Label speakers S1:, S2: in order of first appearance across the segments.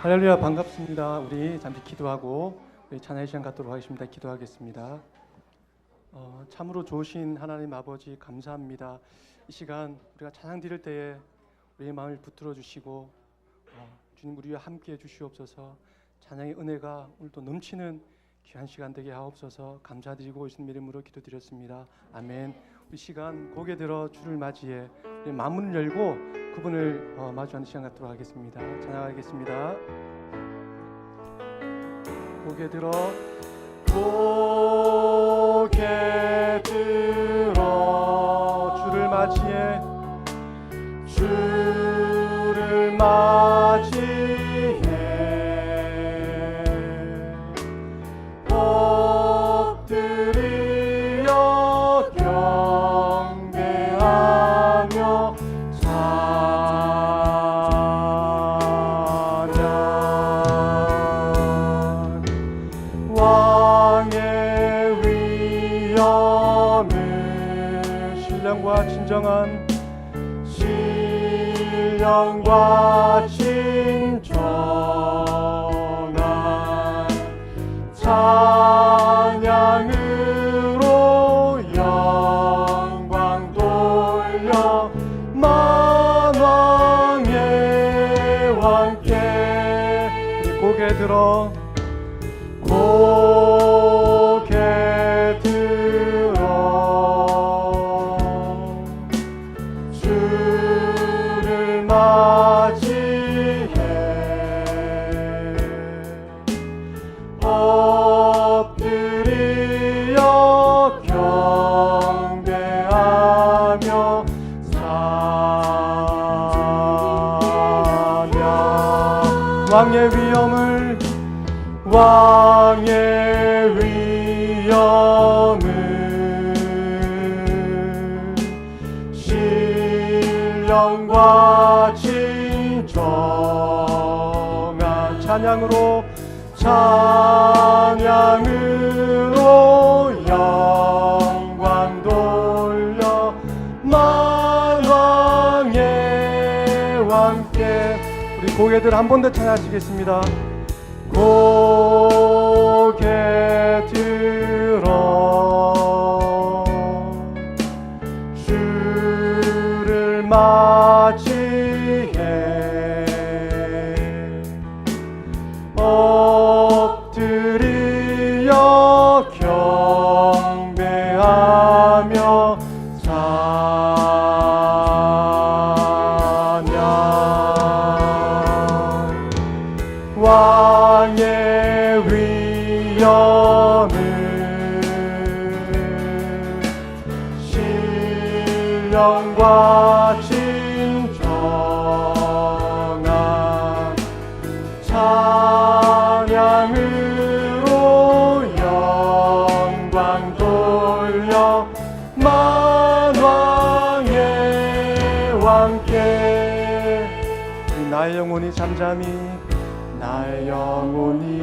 S1: 할렐루야, 반갑습니다. 우리 잠시 기도하고 우리 찬양의 시간 갖도록 하겠습니다. 기도하겠습니다. 참으로 좋으신 하나님 아버지 감사합니다. 이 시간 우리가 찬양 드릴 때에 우리의 마음을 붙들어 주시고 주님 우리와 함께 해 주시옵소서. 찬양의 은혜가 오늘도 넘치는 귀한 시간 되게 하옵소서. 감사드리고 예수님 이름으로 기도드렸습니다. 아멘. 우리 시간 고개 들어 주를 맞이해 우리 마음문을 열고 그분을 마주하는 시간 갖도록 하겠습니다. 찬양하겠습니다. 고개 들어 주를 맞이해 주를 맞이해 엎드려 경배하며 왕의 위엄을 신령과 진정한 신령과 진정한 찬양으로 영광 돌려 만왕의 왕께 우리 고개 들어 고개 들어 주를 맞이해 엎드려 경배하며 찬양 왕의 위엄을 신령과 진정한 찬양으로 영광 돌려 만왕의 왕께 우리 고개들 한 번 더 찬양하시겠습니다. 고개 들어 주를 맞이해 엎드려 경배하며 찬양 왕의 위엄을 신령과 진정한 찬양으로 영광 돌려 만왕의 왕께 나의 영혼이 잠잠히 나의 영혼이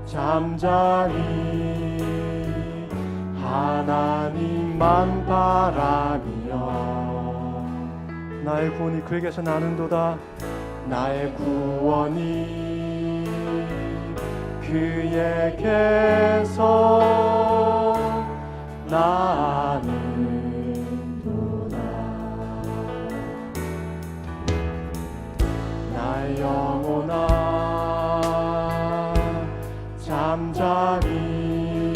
S1: 잠잠히 하나님만 바라며 나의 구원이 그에게서 나는도다 나의 구원이 그에게서 나는도다 나의 영혼아 잠잠히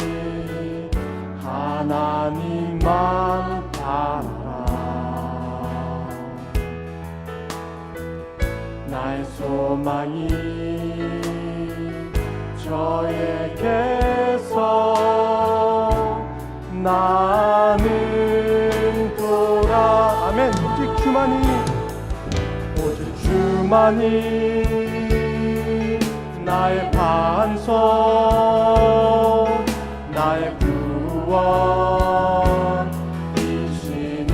S1: 하나님만 바라라 나의 소망이 저에게서 나는 돌아 아멘 오직 주만이 나의 반석 나의 구원이시니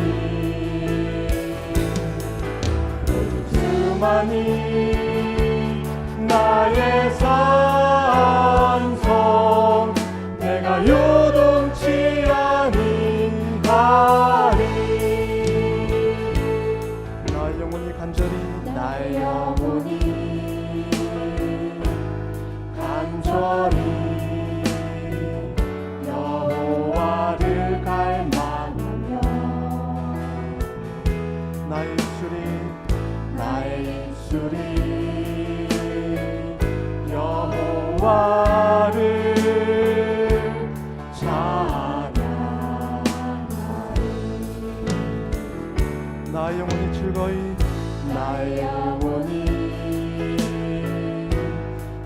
S1: 오직 주만이 나의 산성 내가 요동치 아니하리 나의 영혼이 간절히 나의 영혼 간절히 여호와를 갈망하며 나의 입술이 여호와를 찬양하리. 나의 영혼이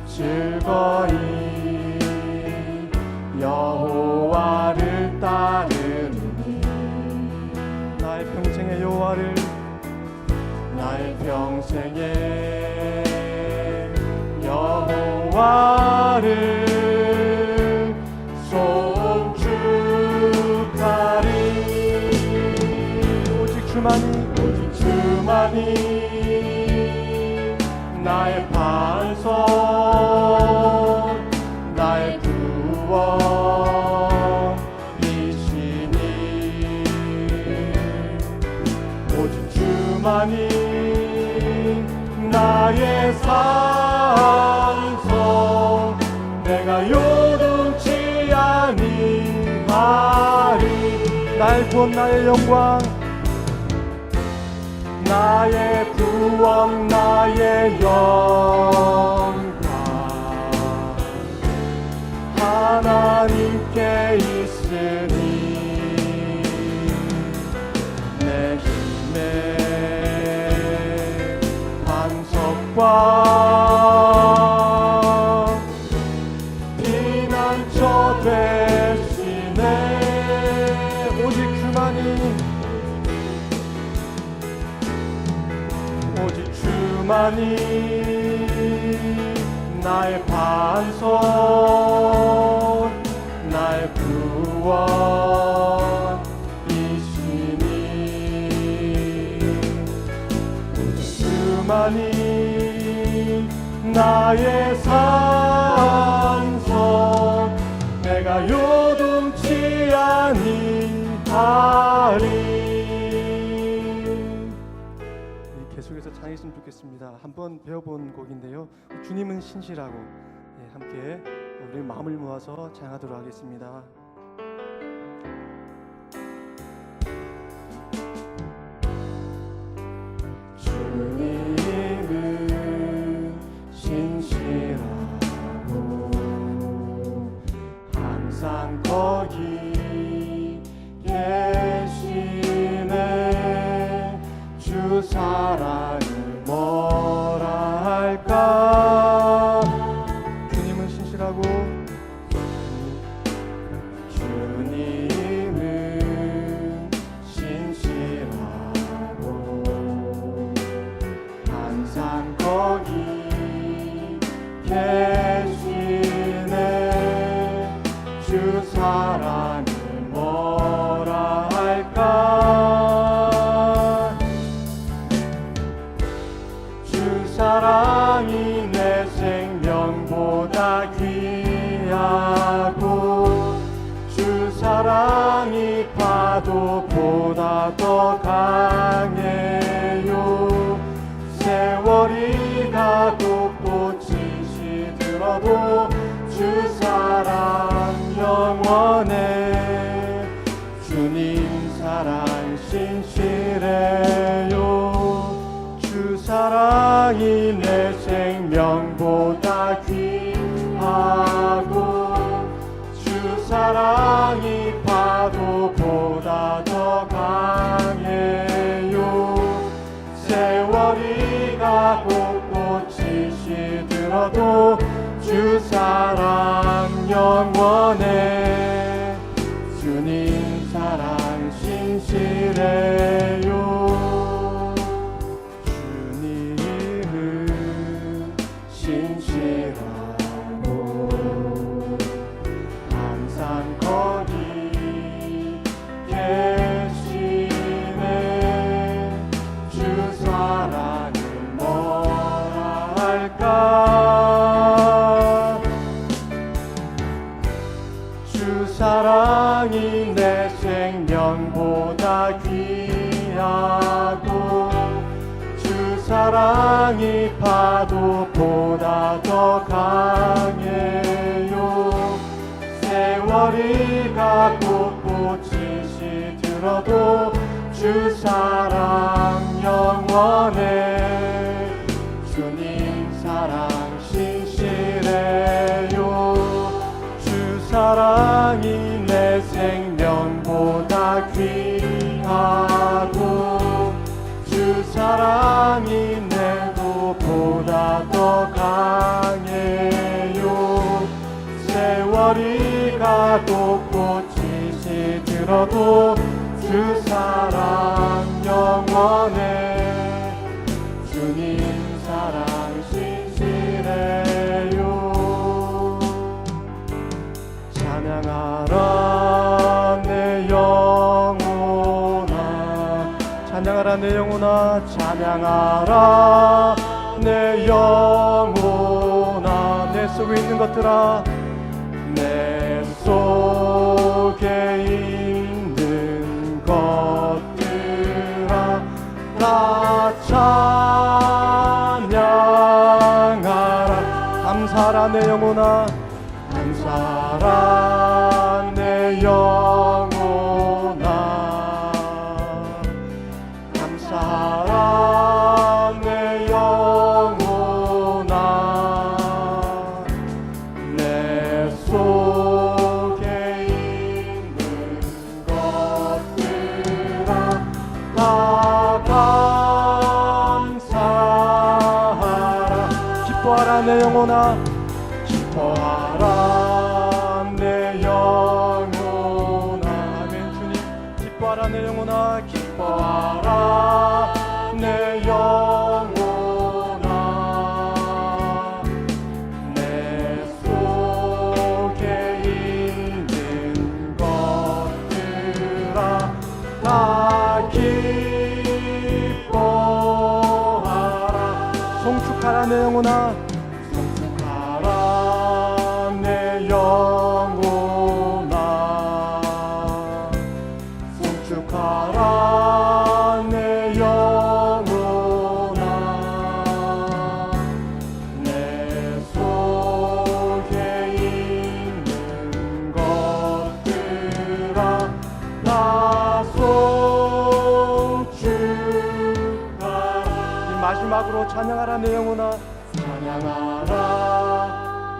S1: 즐거이 여호와를 따르니 나의 평생의 여호와를 송축하리. 오직 주만이 나의 반석 나의 구원이시니 오직 주만이 나의 산성 내가 요동치 아니하리. 나의 구원 나의 영광 나의 구원 나의 영광 하나님께 있으니 내 힘의 반석과 피난처 되시네. 오직 주만이 나의 반석 나의 구원이시니 주만이 나의 산성 내가 요동치 아니하리. 계속해서 찬양했으면 좋겠습니다. 한번 배워본 곡인데요. 주님은 신실하고 함께 우리 마음을 모아서 찬양하도록 하겠습니다. 주님은 신실하고 항상 거기 계시네. 주 사랑을 뭐라 할까. 주님은 신실하고 항상 거기 계시네. 주 사랑을 뭐라 할까. 주 사랑이 내 생명보다 귀하고 주 사랑이 파도보다 더 강해요. 세월이 가고 꽃이 시들어도 주 사랑 영원해. 주님 사랑 신실해요. 주 사랑이 내 생명보다 귀하고 주 사랑이 파도보다 더 강해요. 세월이 가고 꽃이 시들어도 주 사랑 영원해. 주님 사랑 신실해요. 주님은 신실하고 항상 거기 계시네. 주 사랑을 뭐라 할까. 주 사랑이 내 생명보다 귀하고 주 사랑이 파도보다 더 강해. 곳곳이 시들어도 주 사랑 영원해. 주님 사랑 신실해요. 주 사랑이 내 생명보다 귀하고 주 사랑이 내 도보다 더 강해요. 세월이 가고 꽃이 시들어도 주 사랑 영원해. 주님 사랑 신실해요. 찬양하라 내 영혼아, 찬양하라 내 영혼아, 찬양하라 내 영혼아. 내 속에 있는 것들아, 내 속에 있는 것들아 다 찬양하라. 감사하라 내 영혼아, 감사하라 내 영혼아, 감사하라 내 영혼아. 내 속에 있는 것들아 다 감사하라. 기뻐하라 내 영혼아, 기뻐하라 내 영혼아. 아멘. 주님 기뻐하라 내 영혼아, 기뻐하라 내 영혼아. 내 속에 있는 것들아 다 기뻐하라. 송축하라 내 영혼아, 송축하라 내 영혼아, 송축하라 내 영혼아. 내 속에 있는 것들아 다 송축하라. 마지막으로 찬양하라 내 영혼아, 찬양하라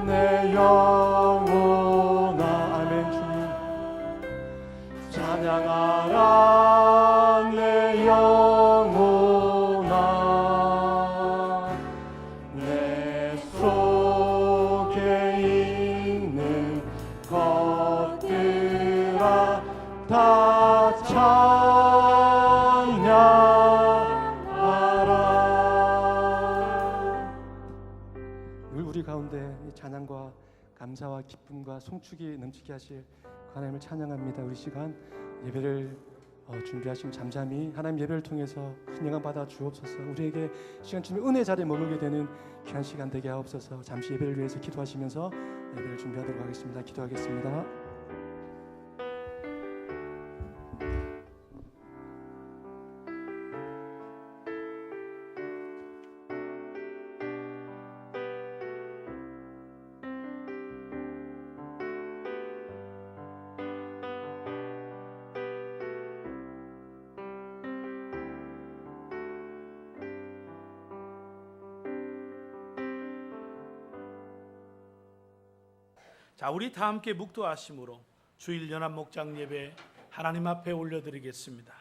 S1: 내 영혼아. 아멘. 주님 찬양하라 내 영혼아. 내 속에 있는 것들아 다 찬양하라. 늘 우리 가운데 이 찬양과 감사와 기쁨과 송축이 넘치게 하실 하나님을 찬양합니다. 우리 시간 예배를 준비하시면 잠잠히 하나님 예배를 통해서 큰 영광 받아 주옵소서. 우리에게 시간 주면 은혜 자리에 머물게 되는 귀한 시간 되게 하옵소서. 잠시 예배를 위해서 기도하시면서 예배를 준비하도록 하겠습니다. 기도하겠습니다.
S2: 자, 우리 다 함께 묵도하심으로 주일 연합 목장 예배 하나님 앞에 올려드리겠습니다.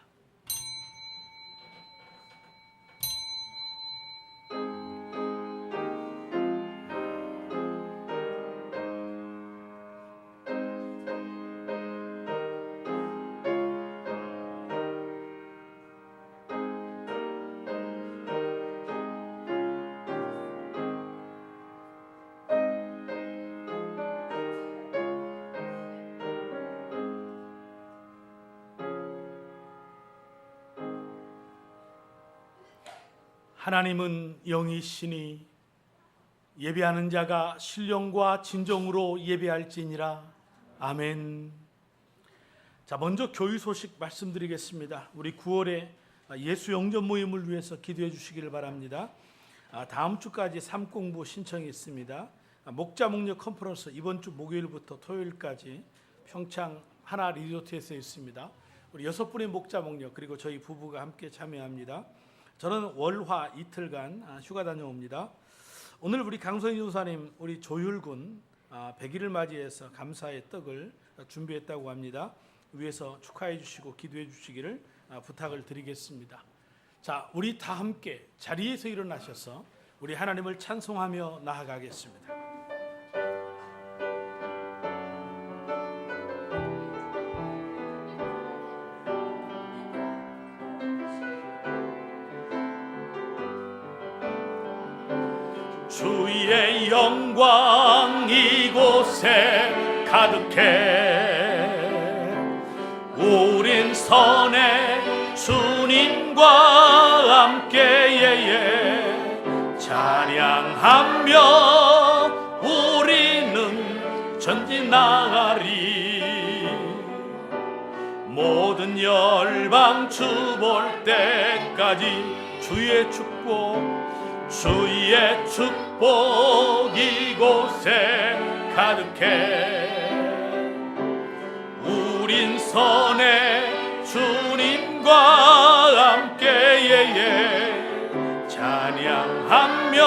S2: 하나님은 영이시니 예배하는 자가 신령과 진정으로 예배할지니라. 아멘. 자, 먼저 교회 소식 말씀드리겠습니다. 우리 9월에 예수 영접 모임을 위해서 기도해 주시기를 바랍니다. 다음 주까지 삶공부 신청이 있습니다. 목자 목녀 컨퍼런스 이번 주 목요일부터 토요일까지 평창 하나 리조트에서 있습니다. 우리 6분의 목자 목녀 그리고 저희 부부가 함께 참여합니다. 저는 월화 이틀간 휴가 다녀옵니다. 오늘 우리 강선희 전사님, 우리 조율군 100일을 맞이해서 감사의 떡을 준비했다고 합니다. 위에서 축하해 주시고 기도해 주시기를 부탁을 드리겠습니다. 자, 우리 다 함께 자리에서 일어나셔서 우리 하나님을 찬송하며 나아가겠습니다. 주의 영광 이곳에 가득해 우린 선의 주님과 함께 찬양하며 우리는 전진 나가리 모든 열방 주 볼 때까지 주의 축복 이곳에 가득해 우린 선의 주님과 함께 찬양하며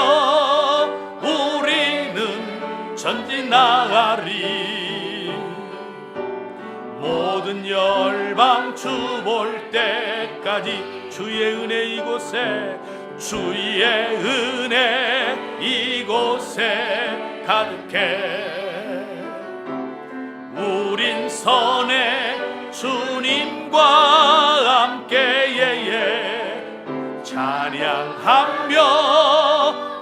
S2: 우리는 전진 나가리 모든 열방 주 볼 때까지 주의 은혜 이곳에 주의 은혜 이곳에 가득해 우린 선의 주님과 함께 찬양하며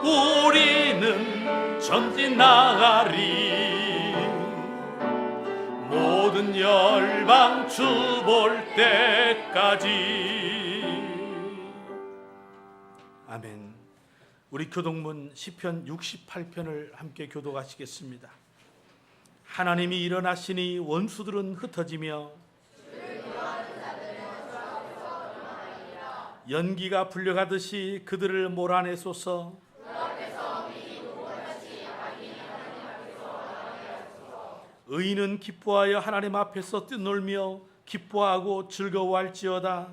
S2: 우리는 전진 나가리 모든 열방 주 볼 때까지. 아멘. 우리 교동문 시편 68편을 함께 교독하시겠습니다. 하나님이 일어나시니 원수들은 흩어지며 연기가 불려가듯이 그들을 몰아내소서. 의인은 기뻐하여 하나님 앞에서 뛰놀며 기뻐하고 즐거워할지어다.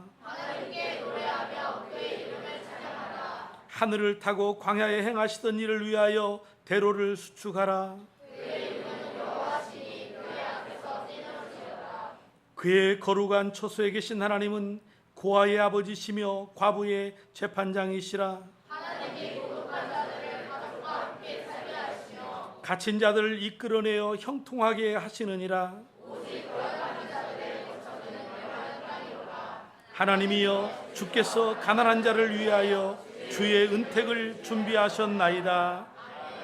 S2: 하늘을 타고 광야에 행하시던 일을 위하여 대로를 수축하라. 그의 거룩한 처소에 계신 하나님은 고아의 아버지시며 과부의 재판장이시라. 갇힌 자들을 이끌어내어 형통하게 하시느니라. 하나님이여 주께서 가난한 자를 위하여 주의 은택을 준비하셨나이다.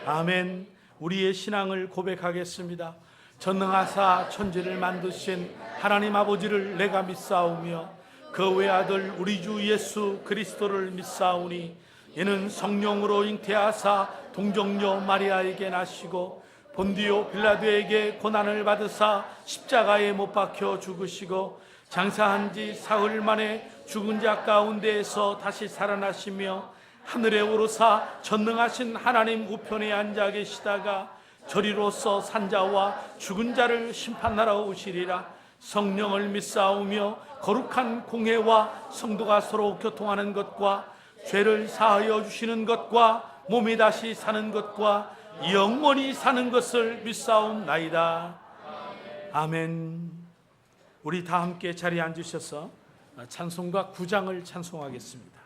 S2: 아멘. 우리의 신앙을 고백하겠습니다. 전능하사 천지를 만드신 하나님 아버지를 내가 믿사오며 그 외아들 우리 주 예수 그리스도를 믿사오니 이는 성령으로 잉태하사 동정녀 마리아에게 나시고 본디오 빌라도에게 고난을 받으사 십자가에 못 박혀 죽으시고 장사한 지 사흘 만에 죽은 자 가운데에서 다시 살아나시며 하늘에 오르사 전능하신 하나님 우편에 앉아 계시다가 저리로서 산자와 죽은 자를 심판하러 오시리라. 성령을 믿사오며 거룩한 공회와 성도가 서로 교통하는 것과 죄를 사하여 주시는 것과 몸이 다시 사는 것과 영원히 사는 것을 믿사옵나이다. 아멘. 우리 다 함께 자리에 앉으셔서 찬송가 9장을 찬송하겠습니다.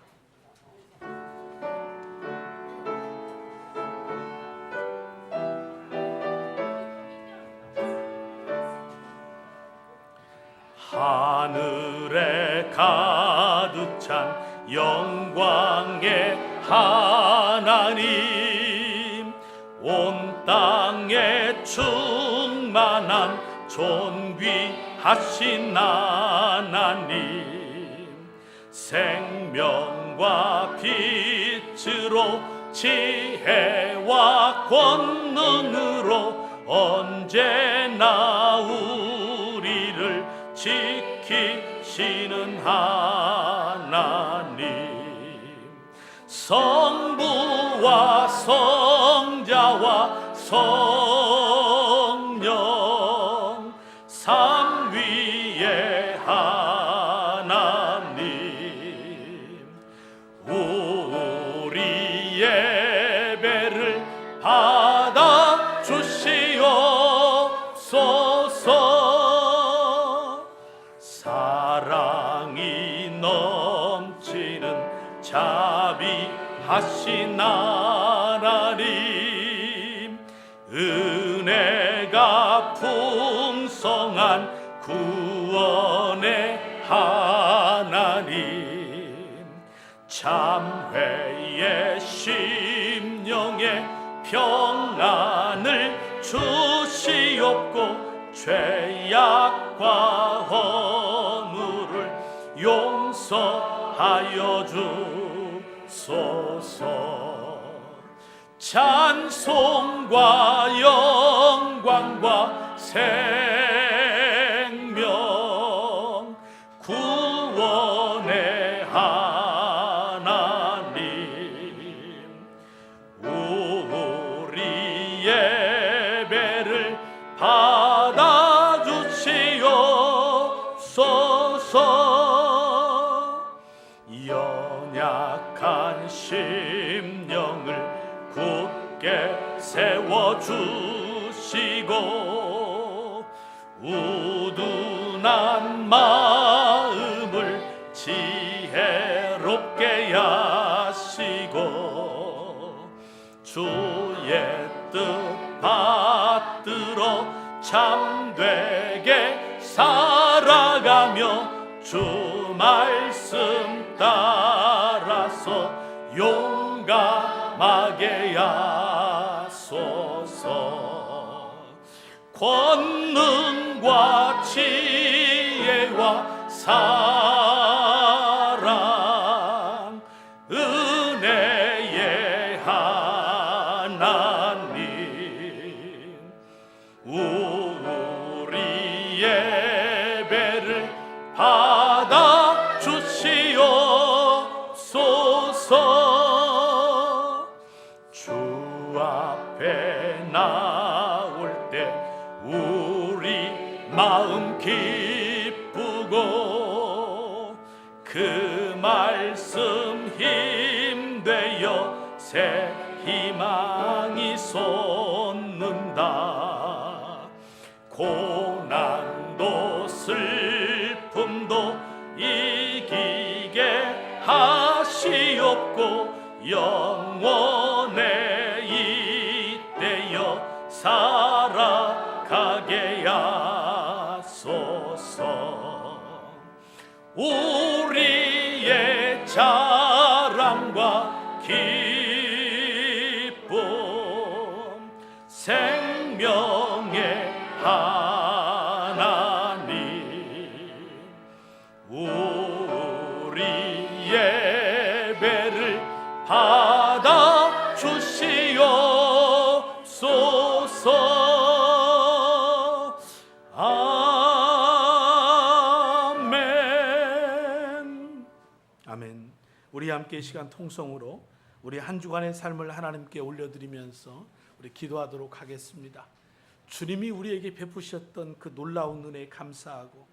S2: 하늘에 가득 찬 영광의 하나님 온 땅에 충만한 존귀하신 하나님 생명과 빛으로 지혜와 권능으로 언제나 우리를 지키시는 하나님 성부와 성자와 성령 삼위 심령에 평안을 주시옵고 죄악과 허물을 용서하여 주소서. 찬송과 영광과 생명 구원의 하나님, 우리 예배를 받아주시옵소서. 연약한 심령을 굳게 세워주시고 우둔한 마음을 지혜롭게 하시고 주의 뜻 받들어 참되게 살아가며 주 말씀 따라서 용감하게 하소서. 권능과 지혜와 사랑 은혜의 하나님, 우리 예배를 받아 주시옵소서. 주 앞에 나올 때 우리 마음 기쁘고 그 말씀 힘되어 새 희망이 솟는다. 고난도 슬픔도 이기게 하시옵고 영원에 이때여 살아가게 하소서. 우리의 자랑과 기쁨 생명의 하나님, 우리 예배를 받아 주시옵소서. 아멘. 아멘. 우리 함께 이 시간 통성으로 우리 한 주간의 삶을 하나님께 올려드리면서 우리 기도하도록 하겠습니다. 주님이 우리에게 베푸셨던 그 놀라운 은혜에 감사하고,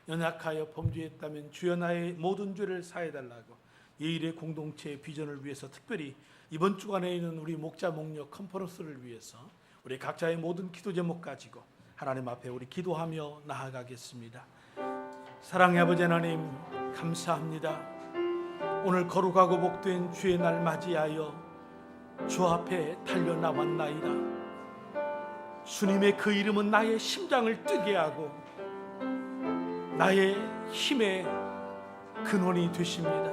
S2: 연약하여 범죄했다면 주여 나의 모든 죄를 사해달라고 예일의 공동체의 비전을 위해서, 특별히 이번 주간에 있는 우리 목자 목녀 컨퍼런스를 위해서 우리 각자의 모든 기도 제목 가지고 하나님 앞에 우리 기도하며 나아가겠습니다. 사랑의 아버지 하나님, 감사합니다. 오늘 거룩하고 복된 주의 날 맞이하여 주 앞에 달려 나왔나이다. 주님의 그 이름은 나의 심장을 뛰게 하고 나의 힘의 근원이 되십니다.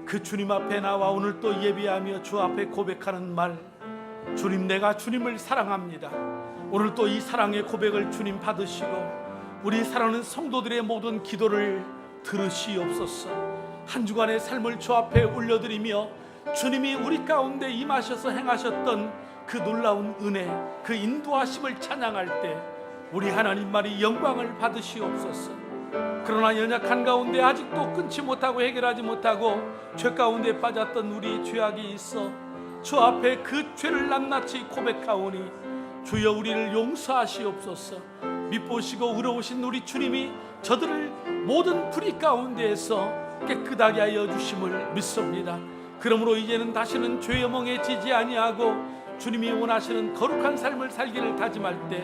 S2: 그 주님 앞에 나와 오늘 또 예배하며 주 앞에 고백하는 말, 주님, 내가 주님을 사랑합니다. 오늘 또 이 사랑의 고백을 주님 받으시고 우리 사랑하는 성도들의 모든 기도를 들으시옵소서. 한 주간의 삶을 주 앞에 올려드리며 주님이 우리 가운데 임하셔서 행하셨던 그 놀라운 은혜, 그 인도하심을 찬양할 때 우리 하나님만이 영광을 받으시옵소서. 그러나 연약한 가운데 아직도 끊지 못하고 해결하지 못하고 죄 가운데 빠졌던 우리 죄악이 있어 주 앞에 그 죄를 낱낱이 고백하오니 주여 우리를 용서하시옵소서. 밉보시고 의로우신 우리 주님이 저들을 모든 불의 가운데에서 깨끗하게 하여 주심을 믿습니다. 그러므로 이제는 다시는 죄의 멍에 지지 아니하고 주님이 원하시는 거룩한 삶을 살기를 다짐할 때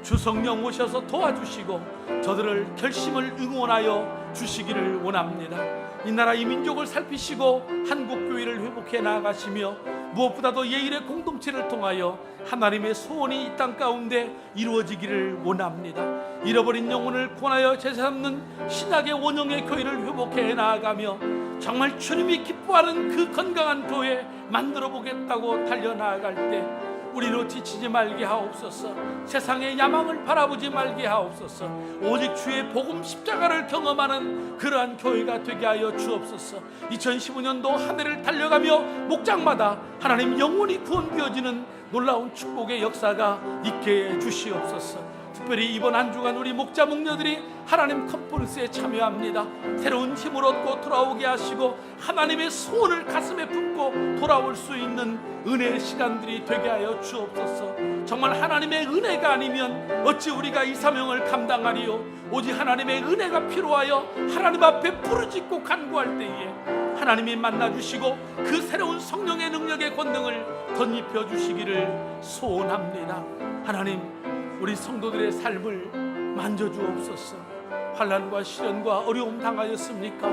S2: 주 성령 오셔서 도와주시고 저들을 결심을 응원하여 주시기를 원합니다. 이 나라 이 민족을 살피시고 한국교회를 회복해 나아가시며 무엇보다도 예일의 공동체를 통하여 하나님의 소원이 이 땅 가운데 이루어지기를 원합니다. 잃어버린 영혼을 구원하여 되찾는 신약의 원형의 교회를 회복해 나아가며 정말 주님이 기뻐하는 그 건강한 교회 만들어 보겠다고 달려나아갈 때 우리로 지치지 말게 하옵소서. 세상의 야망을 바라보지 말게 하옵소서. 오직 주의 복음 십자가를 경험하는 그러한 교회가 되게 하여 주옵소서. 2015년도 한 해를 달려가며 목장마다 하나님 영혼이 구원되어지는 놀라운 축복의 역사가 있게 해 주시옵소서. 특별히 이번 한 주간 우리 목자 목녀들이 하나님 컨퍼런스에 참여합니다. 새로운 힘을 얻고 돌아오게 하시고 하나님의 소원을 가슴에 품고 돌아올 수 있는 은혜의 시간들이 되게 하여 주옵소서. 정말 하나님의 은혜가 아니면 어찌 우리가 이 사명을 감당하리요. 오직 하나님의 은혜가 필요하여 하나님 앞에 부르짖고 간구할 때에 하나님이 만나주시고 그 새로운 성령의 능력의 권능을 덧입혀 주시기를 소원합니다. 하나님, 우리 성도들의 삶을 만져주옵소서. 환난과 시련과 어려움 당하였습니까?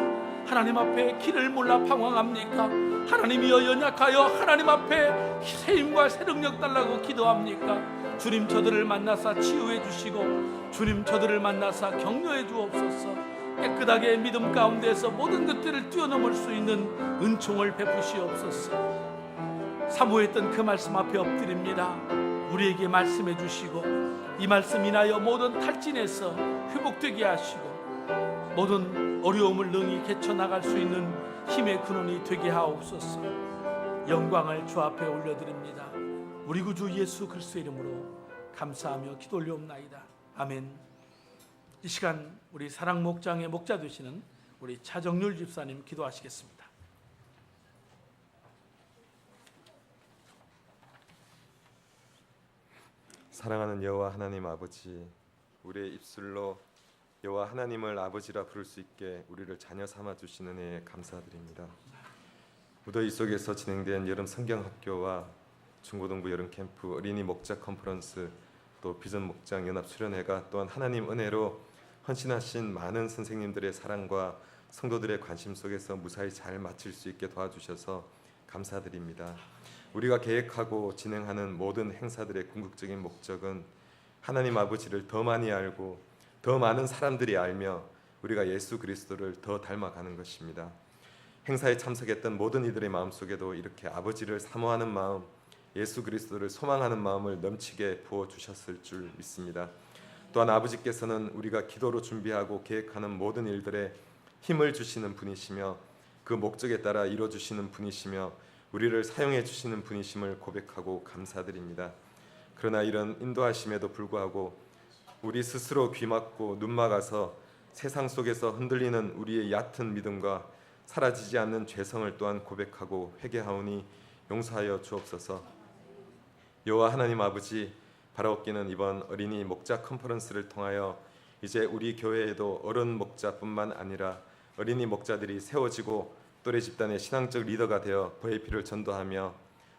S2: 하나님 앞에 길을 몰라 방황합니까? 하나님이여 연약하여 하나님 앞에 새 힘과 새 능력 달라고 기도합니까? 주님, 저들을 만나사 치유해 주시고 주님, 저들을 만나사 격려해 주옵소서. 깨끗하게 믿음 가운데서 모든 것들을 뛰어넘을 수 있는 은총을 베푸시옵소서. 사모했던 그 말씀 앞에 엎드립니다. 우리에게 말씀해 주시고 이 말씀 인하여 모든 탈진에서 회복되게 하시고 모든 어려움을 능히 개쳐나갈 수 있는 힘의 근원이 되게 하옵소서. 영광을 주 앞에 올려드립니다. 우리 구주 예수 그리스도의 이름으로 감사하며 기도 올려옵나이다. 아멘. 이 시간 우리 사랑 목장의 목자 되시는 우리 차정률 집사님 기도하시겠습니다.
S3: 사랑하는 여호와 하나님 아버지, 우리의 입술로 여호와 하나님을 아버지라 부를 수 있게 우리를 자녀 삼아 주시는 은혜에 감사드립니다. 무더위 속에서 진행된 여름 성경학교와 중고등부 여름 캠프, 어린이 목자 컨퍼런스, 또 비전 목장 연합 수련회가 또한 하나님 은혜로 헌신하신 많은 선생님들의 사랑과 성도들의 관심 속에서 무사히 잘 마칠 수 있게 도와주셔서 감사드립니다. 우리가 계획하고 진행하는 모든 행사들의 궁극적인 목적은 하나님 아버지를 더 많이 알고 더 많은 사람들이 알며 우리가 예수 그리스도를 더 닮아가는 것입니다. 행사에 참석했던 모든 이들의 마음속에도 이렇게 아버지를 사모하는 마음, 예수 그리스도를 소망하는 마음을 넘치게 부어주셨을 줄 믿습니다. 또한 아버지께서는 우리가 기도로 준비하고 계획하는 모든 일들에 힘을 주시는 분이시며 그 목적에 따라 이루어주시는 분이시며 우리를 사용해 주시는 분이심을 고백하고 감사드립니다. 그러나 이런 인도하심에도 불구하고 우리 스스로 귀막고 눈막아서 세상 속에서 흔들리는 우리의 얕은 믿음과 사라지지 않는 죄성을 또한 고백하고 회개하오니 용서하여 주옵소서. 여호와 하나님 아버지, 바라옵기는 이번 어린이 목자 컨퍼런스를 통하여 이제 우리 교회에도 어른 목자뿐만 아니라 어린이 목자들이 세워지고 또래 집단의 신앙적 리더가 되어 VIP를 전도하며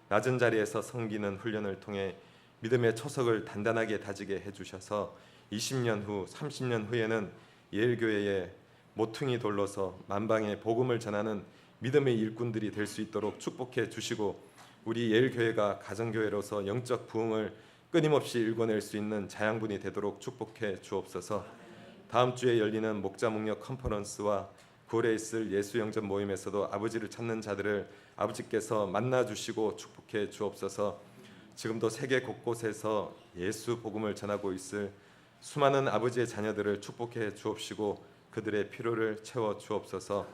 S3: 낮은 자리에서 섬기는 훈련을 통해 믿음의 초석을 단단하게 다지게 해주셔서 20년 후, 30년 후에는 예일교회에 모퉁이 돌로서 만방에 복음을 전하는 믿음의 일꾼들이 될 수 있도록 축복해 주시고 우리 예일교회가 가정교회로서 영적 부흥을 끊임없이 일궈낼 수 있는 자양분이 되도록 축복해 주옵소서. 다음 주에 열리는 목자 목력 컨퍼런스와 9월에 있을 예수 영접 모임에서도 아버지를 찾는 자들을 아버지께서 만나 주시고 축복해 주옵소서. 지금도 세계 곳곳에서 예수 복음을 전하고 있을 수많은 아버지의 자녀들을 축복해 주옵시고 그들의 필요를 채워 주옵소서.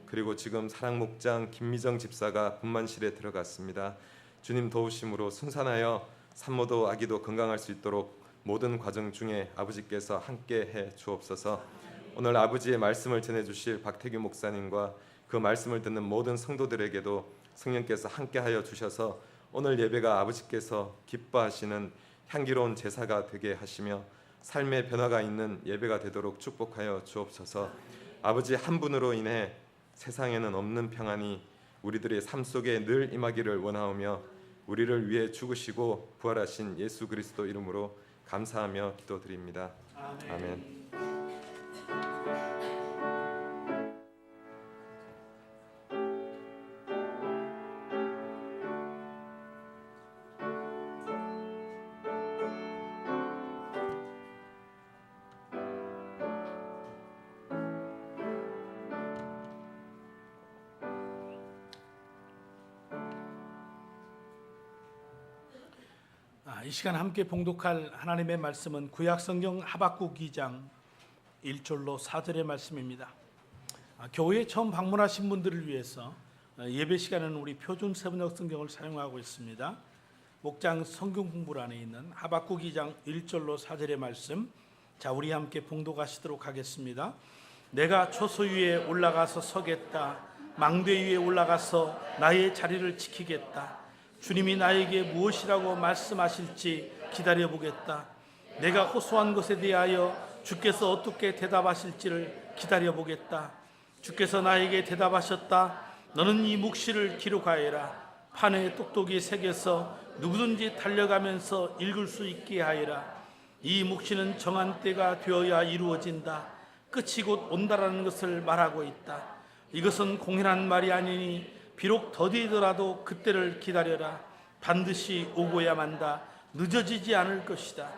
S3: 그리고 지금 사랑 목장 김미정 집사가 분만실에 들어갔습니다. 주님 도우심으로 순산하여 산모도 아기도 건강할 수 있도록 모든 과정 중에 아버지께서 함께 해 주옵소서. 오늘 아버지의 말씀을 전해주실 박태규 목사님과 그 말씀을 듣는 모든 성도들에게도 성령께서 함께하여 주셔서 오늘 예배가 아버지께서 기뻐하시는 향기로운 제사가 되게 하시며 삶의 변화가 있는 예배가 되도록 축복하여 주옵소서. 아버지 한 분으로 인해 세상에는 없는 평안이 우리들의 삶 속에 늘 임하기를 원하오며 우리를 위해 죽으시고 부활하신 예수 그리스도 이름으로 감사하며 기도드립니다. 아멘.
S2: 이 시간 함께 봉독할 하나님의 말씀은 구약성경 하박국 2장 1절로 4절의 말씀입니다. 교회에 처음 방문하신 분들을 위해서 예배 시간에는 우리 표준 세번역 성경을 사용하고 있습니다. 목장 성경 공부란에 있는 하박국 2장 1절로 4절의 말씀, 자, 우리 함께 봉독하시도록 하겠습니다. 내가 초소 위에 올라가서 서겠다. 망대 위에 올라가서 나의 자리를 지키겠다. 주님이 나에게 무엇이라고 말씀하실지 기다려보겠다. 내가 호소한 것에 대하여 주께서 어떻게 대답하실지를 기다려보겠다. 주께서 나에게 대답하셨다. 너는 이 묵시를 기록하여라. 판에 똑똑히 새겨서 누구든지 달려가면서 읽을 수 있게 하여라. 이 묵시는 정한 때가 되어야 이루어진다. 끝이 곧 온다라는 것을 말하고 있다. 이것은 공연한 말이 아니니 비록 더디더라도 그때를 기다려라. 반드시 오고야 만다. 늦어지지 않을 것이다.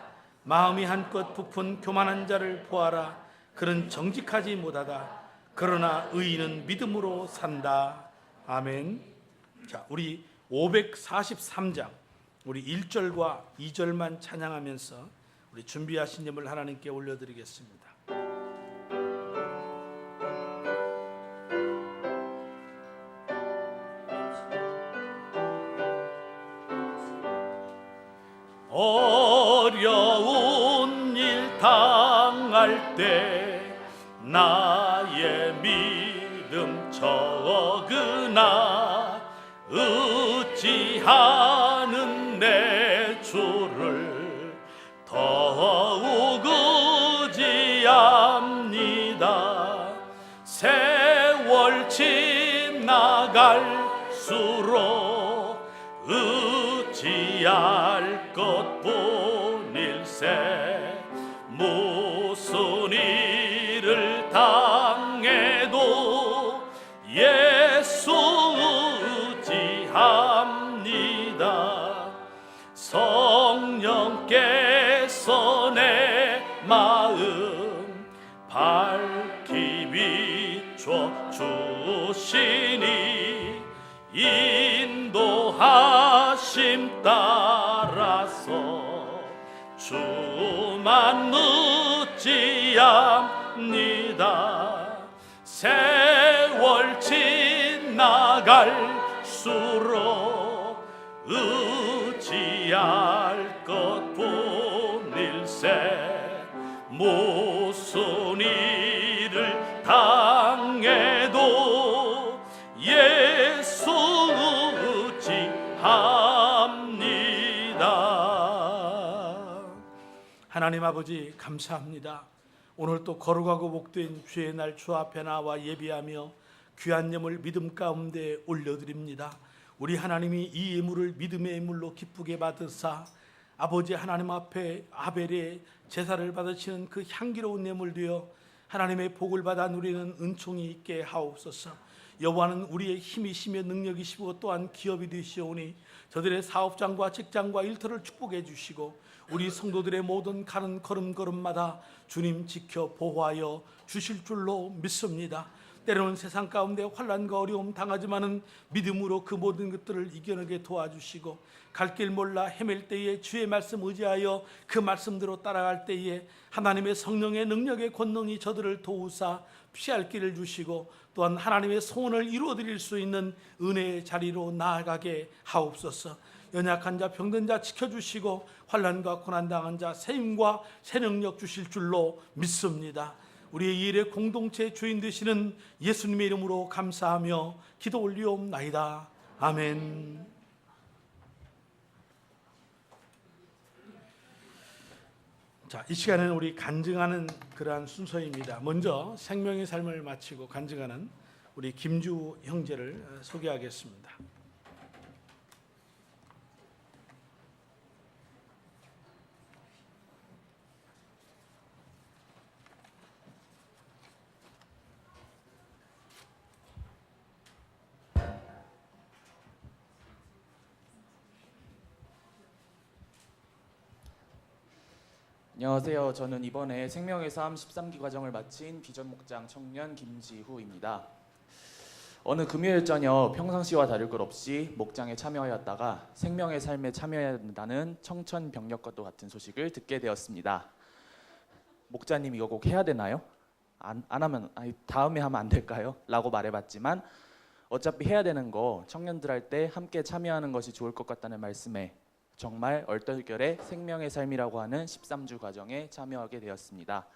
S2: 마음이 한껏 부푼 교만한 자를 보아라. 그는 정직하지 못하다. 그러나 의인은 믿음으로 산다. 아멘. 자, 우리 543장 우리 1절과 2절만 찬양하면서 우리 준비하신 예물 하나님께 올려드리겠습니다. 어려운 일 당할 때 나의 믿음 적으나 의지하는 내 주를 더욱 의지합니다. 세월 지나갈수록 의지할 것뿐일세. 무슨 일을 당해도 예수 의지합니다. 성령께서 내 마음 밝히 비춰 주시니 인도하심 따라서 주만 늦지 않니다. 세월 지나갈수록 의지할 것뿐일세. 무슨 일을 당해도 예수 의지합니다. 하나님 아버지 감사합니다. 오늘 또 거룩하고 복된 주의 날 주 앞에 나와 예비하며 귀한 예물 믿음 가운데 올려드립니다. 우리 하나님이 이 예물을 믿음의 예물로 기쁘게 받으사 아버지 하나님 앞에 아벨의 제사를 받으시는 그 향기로운 예물 되어 하나님의 복을 받아 누리는 은총이 있게 하옵소서. 여호와는 우리의 힘이시며 능력이시고 또한 기업이 되시오니 저들의 사업장과 직장과 일터를 축복해 주시고 우리 성도들의 모든 가는 걸음걸음마다 주님 지켜 보호하여 주실 줄로 믿습니다. 때로는 세상 가운데 환난과 어려움 당하지만은 믿음으로 그 모든 것들을 이겨내게 도와주시고 갈 길 몰라 헤맬 때에 주의 말씀 의지하여 그 말씀대로 따라갈 때에 하나님의 성령의 능력의 권능이 저들을 도우사 피할 길을 주시고 또한 하나님의 소원을 이루어드릴 수 있는 은혜의 자리로 나아가게 하옵소서. 연약한 자 병든 자 지켜주시고 환난과 고난 당한 자 새 힘과 새 능력 주실 줄로 믿습니다. 우리의 이 일의 공동체 주인 되시는 예수님의 이름으로 감사하며 기도 올리옵나이다. 아멘. 자, 이 시간에는 우리 간증하는 그러한 순서입니다. 먼저 생명의 삶을 마치고 간증하는 우리 김주 형제를 소개하겠습니다.
S4: 안녕하세요. 저는 이번에 생명의 삶 13기 과정을 마친 비전 목장 청년 김지후입니다. 어느 금요일 저녁 평상시와 다를 것 없이 목장에 참여하였다가 생명의 삶에 참여해야 한다는 청천벽력과도 같은 소식을 듣게 되었습니다. 목자님 이거 꼭 해야 되나요? 안 하면 다음에 하면 안 될까요? 라고 말해봤지만 어차피 해야 되는 거 청년들 할 때 함께 참여하는 것이 좋을 것 같다는 말씀에 정말 얼떨결에 생명의 삶이라고 하는 13주 과정에 참여하게 되었습니다.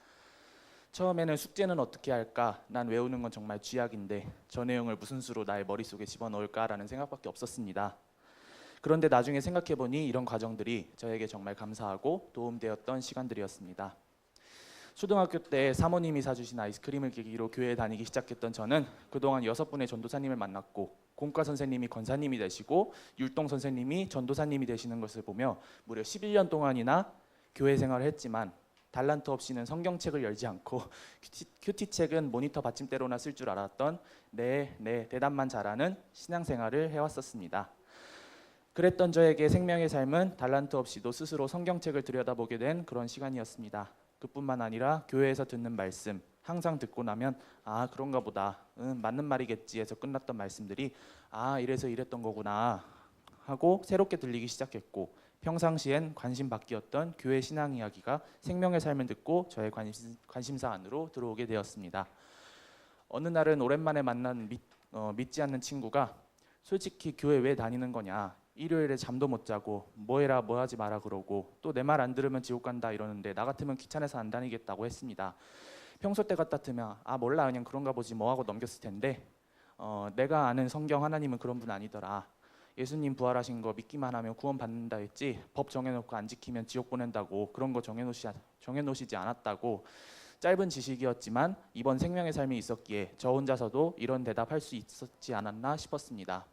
S4: 처음에는 숙제는 어떻게 할까? 난 외우는 건 정말 쥐약인데 저 내용을 무슨 수로 나의 머릿속에 집어넣을까라는 생각밖에 없었습니다. 그런데 나중에 생각해보니 이런 과정들이 저에게 정말 감사하고 도움되었던 시간들이었습니다. 초등학교 때 사모님이 사주신 아이스크림을 계기로 교회에 다니기 시작했던 저는 그동안 6분의 전도사님을 만났고 공과 선생님이 권사님이 되시고 율동 선생님이 전도사님이 되시는 것을 보며 무려 11년 동안이나 교회 생활을 했지만 달란트 없이는 성경책을 열지 않고 큐티책은 모니터 받침대로나 쓸 줄 알았던 대답만 잘하는 신앙생활을 해왔었습니다. 그랬던 저에게 생명의 삶은 달란트 없이도 스스로 성경책을 들여다보게 된 그런 시간이었습니다. 그뿐만 아니라 교회에서 듣는 말씀 항상 듣고 나면 아 그런가 보다 맞는 말이겠지 해서 끝났던 말씀들이 아 이래서 이랬던 거구나 하고 새롭게 들리기 시작했고 평상시엔 관심 밖이었던 교회 신앙 이야기가 생명의 삶을 듣고 저의 관심사 안으로 들어오게 되었습니다. 어느 날은 오랜만에 만난 믿지 않는 친구가 솔직히 교회 왜 다니는 거냐, 일요일에 잠도 못 자고 뭐 해라 뭐 하지 마라 그러고 또 내 말 안 들으면 지옥 간다 이러는데 나 같으면 귀찮아서 안 다니겠다고 했습니다. 평소 때 같았으면 아 몰라 그냥 그런가 보지 뭐 하고 넘겼을 텐데 내가 아는 성경 하나님은 그런 분 아니더라. 예수님 부활하신 거 믿기만 하면 구원 받는다 했지 법 정해놓고 안 지키면 지옥 보낸다고 그런 거 정해놓으시지 않았다고. 짧은 지식이었지만 이번 생명의 삶이 있었기에 저 혼자서도 이런 대답할 수 있었지 않았나 싶었습니다.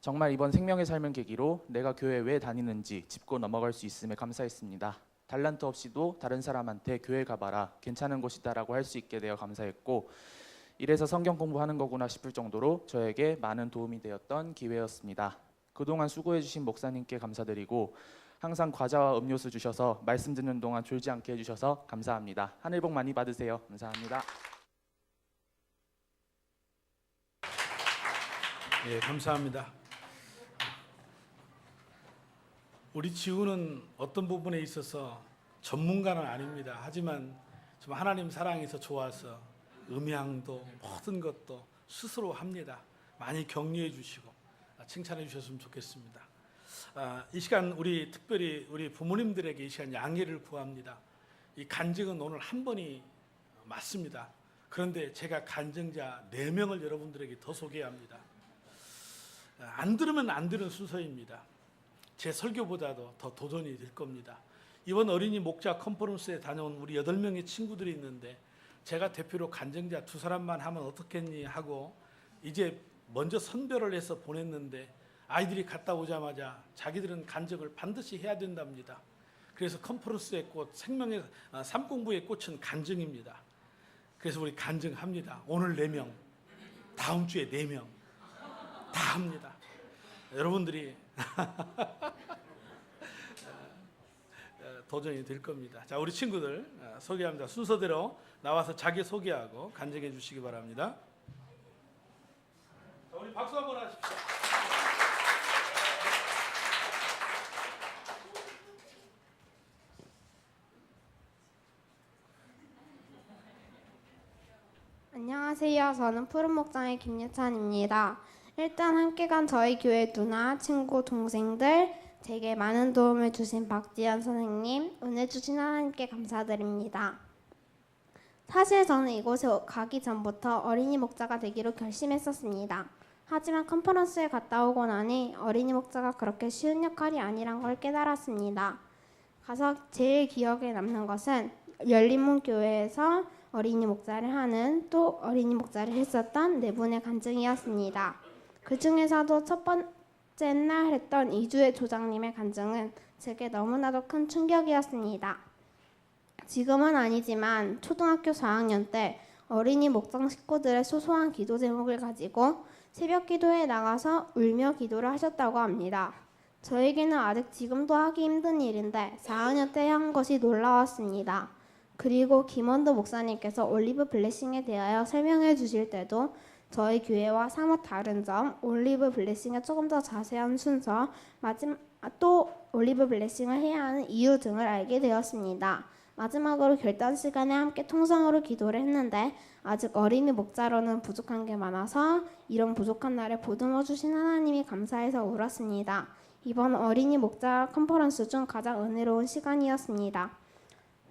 S4: 정말 이번 생명의 삶을 계기로 내가 교회 왜 다니는지 짚고 넘어갈 수 있음에 감사했습니다. 달란트 없이도 다른 사람한테 교회 가봐라 괜찮은 곳이다 라고 할 수 있게 되어 감사했고 이래서 성경 공부하는 거구나 싶을 정도로 저에게 많은 도움이 되었던 기회였습니다. 그동안 수고해 주신 목사님께 감사드리고 항상 과자와 음료수 주셔서 말씀 듣는 동안 졸지 않게 해주셔서 감사합니다. 하늘 복 많이 받으세요. 감사합니다.
S2: 예, 감사합니다. 우리 지우는 어떤 부분에 있어서 전문가는 아닙니다. 하지만 좀 하나님 사랑해서 좋아서 음향도 모든 것도 스스로 합니다. 많이 격려해 주시고 칭찬해 주셨으면 좋겠습니다. 이 시간 우리 특별히 우리 부모님들에게 이 시간 양해를 구합니다. 이 간증은 오늘 한 번이 맞습니다. 그런데 제가 간증자 4명을 여러분들에게 더 소개합니다. 안 들으면 안 들은 순서입니다. 제 설교보다도 더 도전이 될 겁니다. 이번 어린이 목자 컨퍼런스에 다녀온 우리 8명의 친구들이 있는데 제가 대표로 간증자 2사람만 하면 어떻겠니 하고 이제 먼저 선별을 해서 보냈는데 아이들이 갔다 오자마자 자기들은 간증을 반드시 해야 된답니다. 그래서 컨퍼런스의 꽃, 생명의 삼공부의 꽃은 간증입니다. 그래서 우리 간증합니다. 오늘 4명, 다음 주에 4명 다 합니다. 여러분들이 도전이 될 겁니다. 자, 우리 친구들 소개합니다. 순서대로 나와서 자기 소개하고 간증해 주시기 바랍니다. 자, 우리 박수 한번 하십시오.
S5: 안녕하세요. 저는 푸른 목장의 김예찬입니다. 일단 함께 간 저희 교회 누나, 친구, 동생들, 제게 많은 도움을 주신 박지연 선생님, 은혜 주신 하나님께 감사드립니다. 사실 저는 이곳에 가기 전부터 어린이 목자가 되기로 결심했었습니다. 하지만 컨퍼런스에 갔다 오고 나니 어린이 목자가 그렇게 쉬운 역할이 아니란 걸 깨달았습니다. 가서 제일 기억에 남는 것은 열린문 교회에서 어린이 목자를 하는 또 어린이 목자를 했었던 4분의 간증이었습니다. 그 중에서도 첫 번째 날 했던 이주혜 조장님의 간증은 제게 너무나도 큰 충격이었습니다. 지금은 아니지만 초등학교 4학년 때 어린이 목장 식구들의 소소한 기도 제목을 가지고 새벽 기도에 나가서 울며 기도를 하셨다고 합니다. 저에게는 아직 지금도 하기 힘든 일인데 4학년 때 한 것이 놀라웠습니다. 그리고 김원도 목사님께서 올리브 블레싱에 대하여 설명해 주실 때도 저희 교회와 사뭇 다른 점, 올리브 블레싱의 조금 더 자세한 순서, 또 올리브 블레싱을 해야 하는 이유 등을 알게 되었습니다. 마지막으로 결단 시간에 함께 통성으로 기도를 했는데 아직 어린이 목자로는 부족한 게 많아서 이런 부족한 날에 보듬어 주신 하나님이 감사해서 울었습니다. 이번 어린이 목자 컨퍼런스 중 가장 은혜로운 시간이었습니다.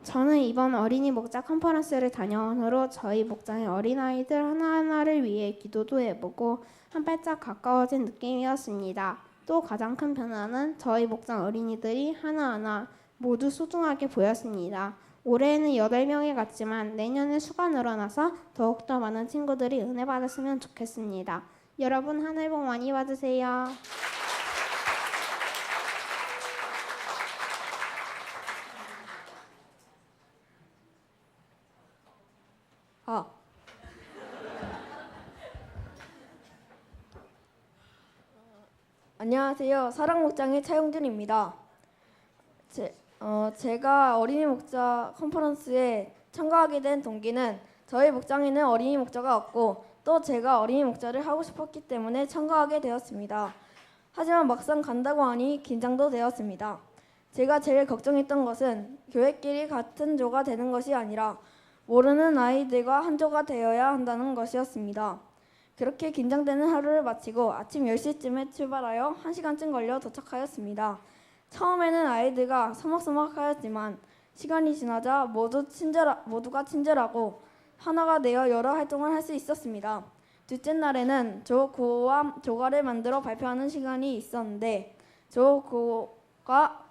S5: 저는 이번 어린이 목자 컨퍼런스를 다녀온 후로 저희 목장의 어린아이들 하나하나를 위해 기도도 해보고 한 발짝 가까워진 느낌이었습니다. 또 가장 큰 변화는 저희 목장 어린이들이 하나하나 모두 소중하게 보였습니다. 올해에는 8명이 갔지만 내년에 수가 늘어나서 더욱더 많은 친구들이 은혜 받았으면 좋겠습니다. 여러분 한 해 복 많이 받으세요.
S6: 안녕하세요. 사랑목장의 차용준입니다. 제가 어린이 목자 컨퍼런스에 참가하게 된 동기는 저희 목장에는 어린이 목자가 없고 또 제가 어린이 목자를 하고 싶었기 때문에 참가하게 되었습니다. 하지만 막상 간다고 하니 긴장도 되었습니다. 제가 제일 걱정했던 것은 교회끼리 같은 조가 되는 것이 아니라 모르는 아이들과 한 조가 되어야 한다는 것이었습니다. 그렇게 긴장되는 하루를 마치고 아침 10시쯤에 출발하여 1시간쯤 걸려 도착하였습니다. 처음에는 아이들과 서먹서먹하였지만 시간이 지나자 모두가 친절하고 하나가 되어 여러 활동을 할 수 있었습니다. 둘째 날에는 조고와 조가를 만들어 발표하는 시간이 있었는데 조고와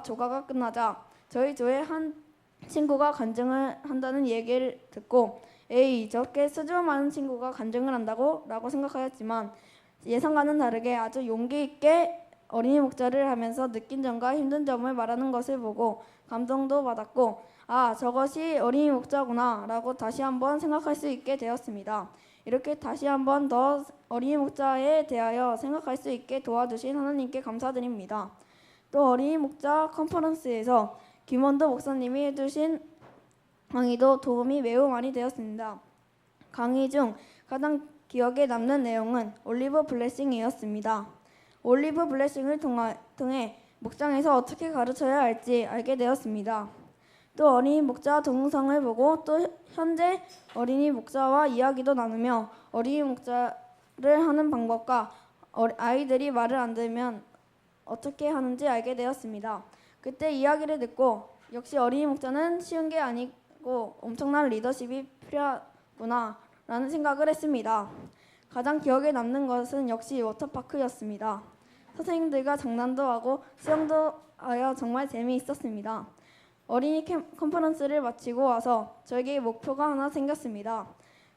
S6: 조가가 끝나자 저희 조의 한 친구가 간증을 한다는 얘기를 듣고 에이, 저렇게 수준 많은 친구가 간증을 한다고? 라고 생각하였지만 예상과는 다르게 아주 용기 있게 어린이 목자를 하면서 느낀 점과 힘든 점을 말하는 것을 보고 감동도 받았고 아, 저것이 어린이 목자구나 라고 다시 한번 생각할 수 있게 되었습니다. 이렇게 다시 한번 더 어린이 목자에 대하여 생각할 수 있게 도와주신 하나님께 감사드립니다. 또 어린이 목자 컨퍼런스에서 김원도 목사님이 해주신 강의도 도움이 매우 많이 되었습니다. 강의 중 가장 기억에 남는 내용은 올리브 블레싱이었습니다. 올리브 블레싱을 통해 목장에서 어떻게 가르쳐야 할지 알게 되었습니다. 또 어린이 목자 동영상을 보고 또 현재 어린이 목자와 이야기도 나누며 어린이 목자를 하는 방법과 아이들이 말을 안 들으면 어떻게 하는지 알게 되었습니다. 그때 이야기를 듣고 역시 어린이 목자는 쉬운 게 아니고 엄청난 리더십이 필요하구나 라는 생각을 했습니다. 가장 기억에 남는 것은 역시 워터파크였습니다. 선생님들과 장난도 하고 수영도 하여 정말 재미있었습니다. 어린이 컨퍼런스를 마치고 와서 저에게 목표가 하나 생겼습니다.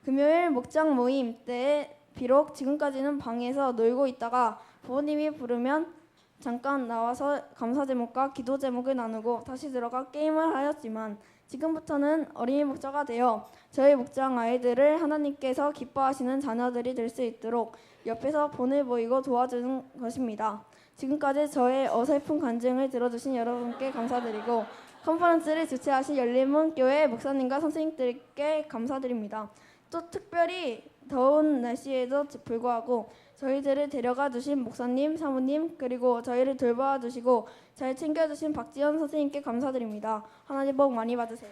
S6: 금요일 목장 모임 때에 비록 지금까지는 방에서 놀고 있다가 부모님이 부르면 잠깐 나와서 감사 제목과 기도 제목을 나누고 다시 들어가 게임을 하였지만 지금부터는 어린이 목자가 되어 저희 목장 아이들을 하나님께서 기뻐하시는 자녀들이 될 수 있도록 옆에서 본을 보이고 도와주는 것입니다. 지금까지 저의 어설픈 간증을 들어주신 여러분께 감사드리고 컨퍼런스를 주최하신 열린문교회 목사님과 선생님들께 감사드립니다. 또 특별히 더운 날씨에도 불구하고 저희들을 데려가 주신 목사님, 사모님 그리고 저희를 돌봐 주시고 잘 챙겨주신 박지현 선생님께 감사드립니다. 하나님 복 많이 받으세요.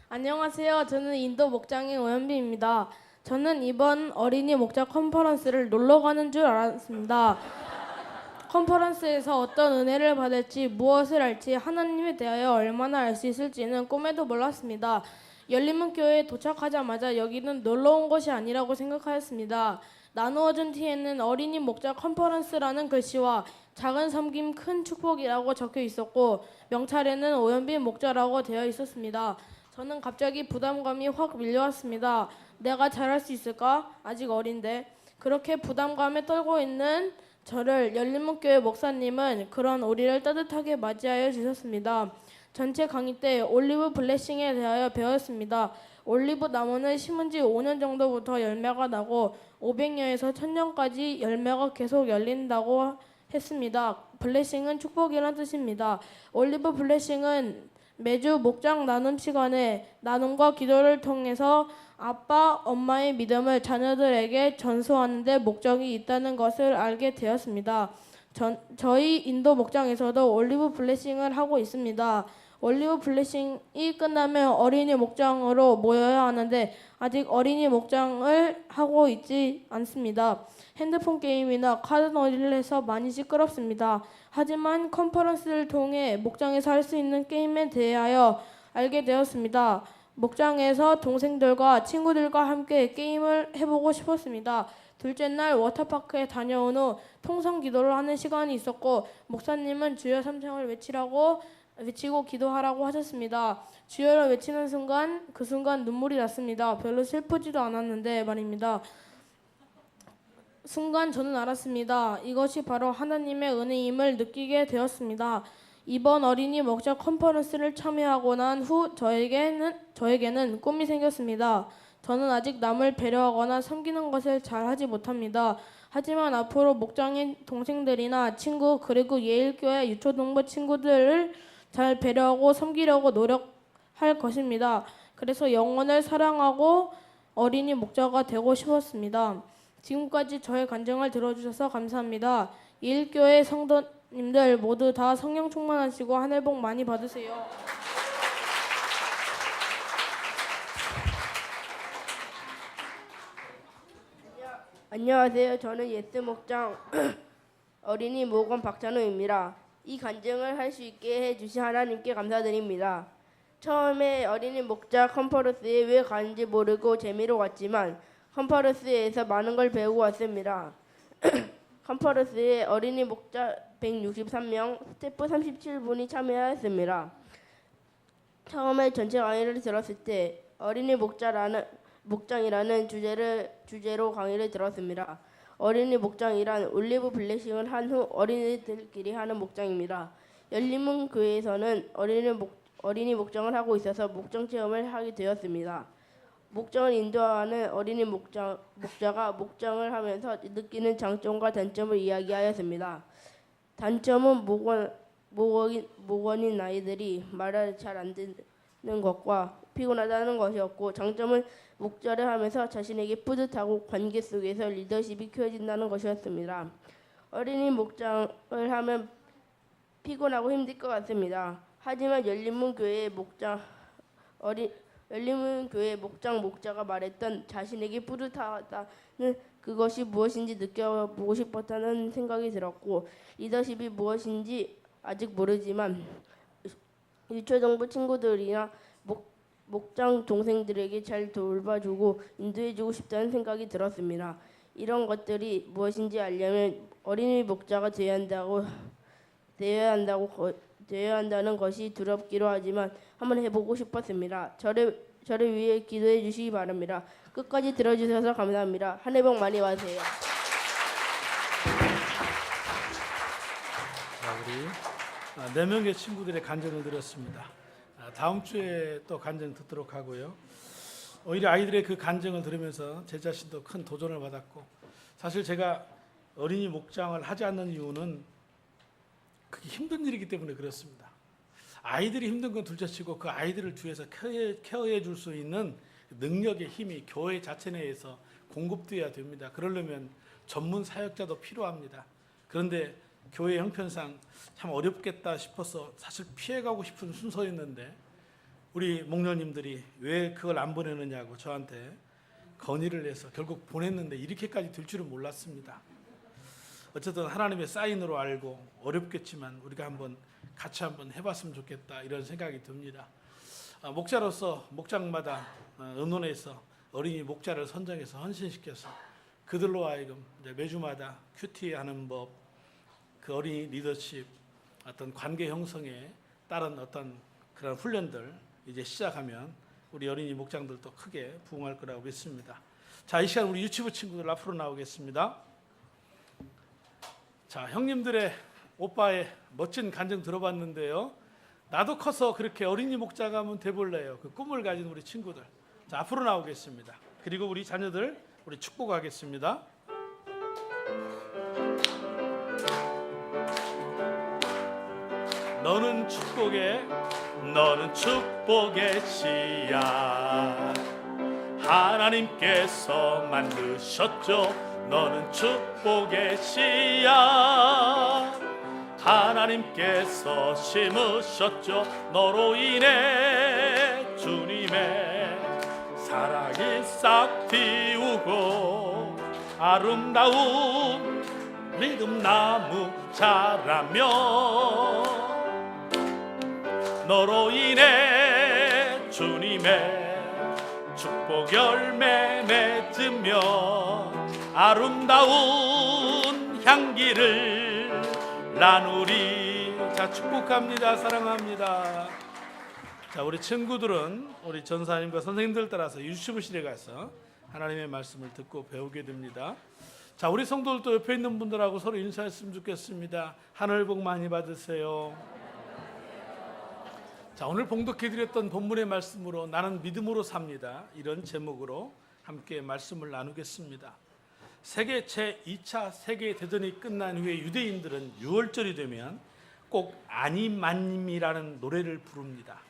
S7: 안녕하세요. 저는 인도 목장의 오현비입니다. 저는 이번 어린이 목자 컨퍼런스를 놀러 가는 줄 알았습니다. 컨퍼런스에서 어떤 은혜를 받을지 무엇을 알지 하나님에 대하여 얼마나 알 수 있을지는 꿈에도 몰랐습니다. 열린문교회에 도착하자마자 여기는 놀러 온 것이 아니라고 생각하였습니다. 나누어준 티에는 어린이 목자 컨퍼런스라는 글씨와 작은 섬김 큰 축복이라고 적혀 있었고 명찰에는 오현빈 목자라고 되어 있었습니다. 저는 갑자기 부담감이 확 밀려왔습니다. 내가 잘할 수 있을까? 아직 어린데. 그렇게 부담감에 떨고 있는 저를 열린문교회 목사님은 그런 우리를 따뜻하게 맞이하여 주셨습니다. 전체 강의 때 올리브 블레싱에 대하여 배웠습니다. 올리브 나무는 심은 지 5년 정도부터 열매가 나고 500년에서 1000년까지 열매가 계속 열린다고 했습니다. 블레싱은 축복이라는 뜻입니다. 올리브 블레싱은 매주 목장 나눔 시간에 나눔과 기도를 통해서 아빠, 엄마의 믿음을 자녀들에게 전수하는 데 목적이 있다는 것을 알게 되었습니다. 저희 인도 목장에서도 올리브 블레싱을 하고 있습니다. 올리브 블레싱이 끝나면 어린이 목장으로 모여야 하는데 아직 어린이 목장을 하고 있지 않습니다. 핸드폰 게임이나 카드놀이에서 많이 시끄럽습니다. 하지만 컨퍼런스를 통해 목장에서 할 수 있는 게임에 대하여 알게 되었습니다. 목장에서 동생들과 친구들과 함께 게임을 해보고 싶었습니다. 둘째 날 워터파크에 다녀온 후 통성 기도를 하는 시간이 있었고 목사님은 주여 삼창을 외치고 기도하라고 하셨습니다. 주여를 외치는 순간 그 순간 눈물이 났습니다. 별로 슬프지도 않았는데 말입니다. 순간 저는 알았습니다. 이것이 바로 하나님의 은혜임을 느끼게 되었습니다. 이번 어린이 목자 컨퍼런스를 참여하고 난 후 저에게는 꿈이 생겼습니다. 저는 아직 남을 배려하거나 섬기는 것을 잘 하지 못합니다. 하지만 앞으로 목장인 동생들이나 친구 그리고 예일교회 유초동부 친구들을 잘 배려하고 섬기려고 노력할 것입니다. 그래서 영혼을 사랑하고 어린이 목자가 되고 싶었습니다. 지금까지 저의 간증을 들어주셔서 감사합니다. 예일교회 성도님들 모두 다 성령 충만하시고 하늘 복 많이 받으세요.
S8: 안녕하세요. 저는 예스 목장 어린이 모건 박찬호입니다. 이 간증을 할 수 있게 해주신 하나님께 감사드립니다. 처음에 어린이 목자 컨퍼런스에 왜 가는지 모르고 재미로 왔지만 컨퍼런스에서 많은 걸 배우고 왔습니다. 컨퍼런스에 어린이 목자 163명, 스태프 37분이 참여하였습니다. 처음에 전체 강의를 들었을 때 어린이 목장이라는 주제로 강의를 들었습니다. 어린이 목장이란 올리브 블레싱을 한 후 어린이들끼리 하는 목장입니다. 열린문 교회에서는 어린이 목장을 하고 있어서 목장 체험을 하게 되었습니다. 목장을 인도하는 어린이 목자가 목장을 하면서 느끼는 장점과 단점을 이야기하였습니다. 단점은 목원인 아이들이 말을 잘 안 듣는 것과 피곤하다는 것이었고, 장점은 목자를 하면서 자신에게 뿌듯하고 관계 속에서 리더십이 키워진다는 것이었습니다. 어린이 목장을 하면 피곤하고 힘들 것 같습니다. 하지만 열린문 교회 목자가 말했던 자신에게 뿌듯하다는 그것이 무엇인지 느껴보고 싶었다는 생각이 들었고, 리더십이 무엇인지 아직 모르지만 유초정부 친구들이나 목장 동생들에게 잘 돌봐주고 인도해주고 싶다는 생각이 들었습니다. 이런 것들이 무엇인지 알려면 어린이 목자가 되어야 한다는 것이 두렵기도 하지만 한번 해보고 싶었습니다. 저를 위해 기도해 주시기 바랍니다. 끝까지 들어주셔서 감사합니다. 한 해 복 많이 받으세요.
S2: 자, 우리 4명의 친구들의 간증을 들었습니다. 다음 주에 또 간증 듣도록 하고요. 오히려 아이들의 그 간증을 들으면서 제 자신도 큰 도전을 받았고, 사실 제가 어린이 목장을 하지 않는 이유는 그게 힘든 일이기 때문에 그렇습니다. 아이들이 힘든 건 둘째치고 그 아이들을 뒤에서 케어해 줄 수 있는 능력의 힘이 교회 자체 내에서 공급되어야 됩니다. 그러려면 전문 사역자도 필요합니다. 그런데 교회 형편상 참 어렵겠다 싶어서 사실 피해가고 싶은 순서였는데, 우리 목녀님들이 왜 그걸 안 보내느냐고 저한테 건의를 해서 결국 보냈는데 이렇게까지 될 줄은 몰랐습니다. 어쨌든 하나님의 사인으로 알고 어렵겠지만 우리가 같이 한번 해봤으면 좋겠다, 이런 생각이 듭니다. 목자로서 목장마다 의논해서 어린이 목자를 선정해서 헌신시켜서 그들로 하여금 이제 매주마다 큐티하는 법, 그 어린이 리더십, 어떤 관계 형성에 따른 어떤 그런 훈련들 이제 시작하면 우리 어린이 목장들도 크게 부응할 거라고 믿습니다. 자, 이 시간 우리 유치부 친구들 앞으로 나오겠습니다. 자, 형님들의 오빠의 멋진 간증 들어봤는데요. 나도 커서 그렇게 어린이 목자가 한번 돼볼래요. 그 꿈을 가진 우리 친구들. 자, 앞으로 나오겠습니다. 그리고 우리 자녀들 우리 축복하겠습니다. 축복의 너는 축복의 씨앗 하나님께서 만드셨죠. 너는 축복의 씨앗 하나님께서 심으셨죠. 너로 인해 주님의 사랑이 싹 틔우고 아름다운 믿음나무 자라며 너로 인해 주님의 축복 열매 맺으며 아름다운 향기를 나누리. 자, 축복합니다. 사랑합니다. 자, 우리 친구들은 우리 전사님과 선생님들 따라서 유치부실에 가서 하나님의 말씀을 듣고 배우게 됩니다. 자, 우리 성도들도 옆에 있는 분들하고 서로 인사했으면 좋겠습니다. 하늘 복 많이 받으세요. 자, 오늘 봉독해드렸던 본문의 말씀으로 나는 믿음으로 삽니다. 이런 제목으로 함께 말씀을 나누겠습니다. 세계 제2차 세계대전이 끝난 후에 유대인들은 6월절이 되면 꼭 아니마님이라는 노래를 부릅니다.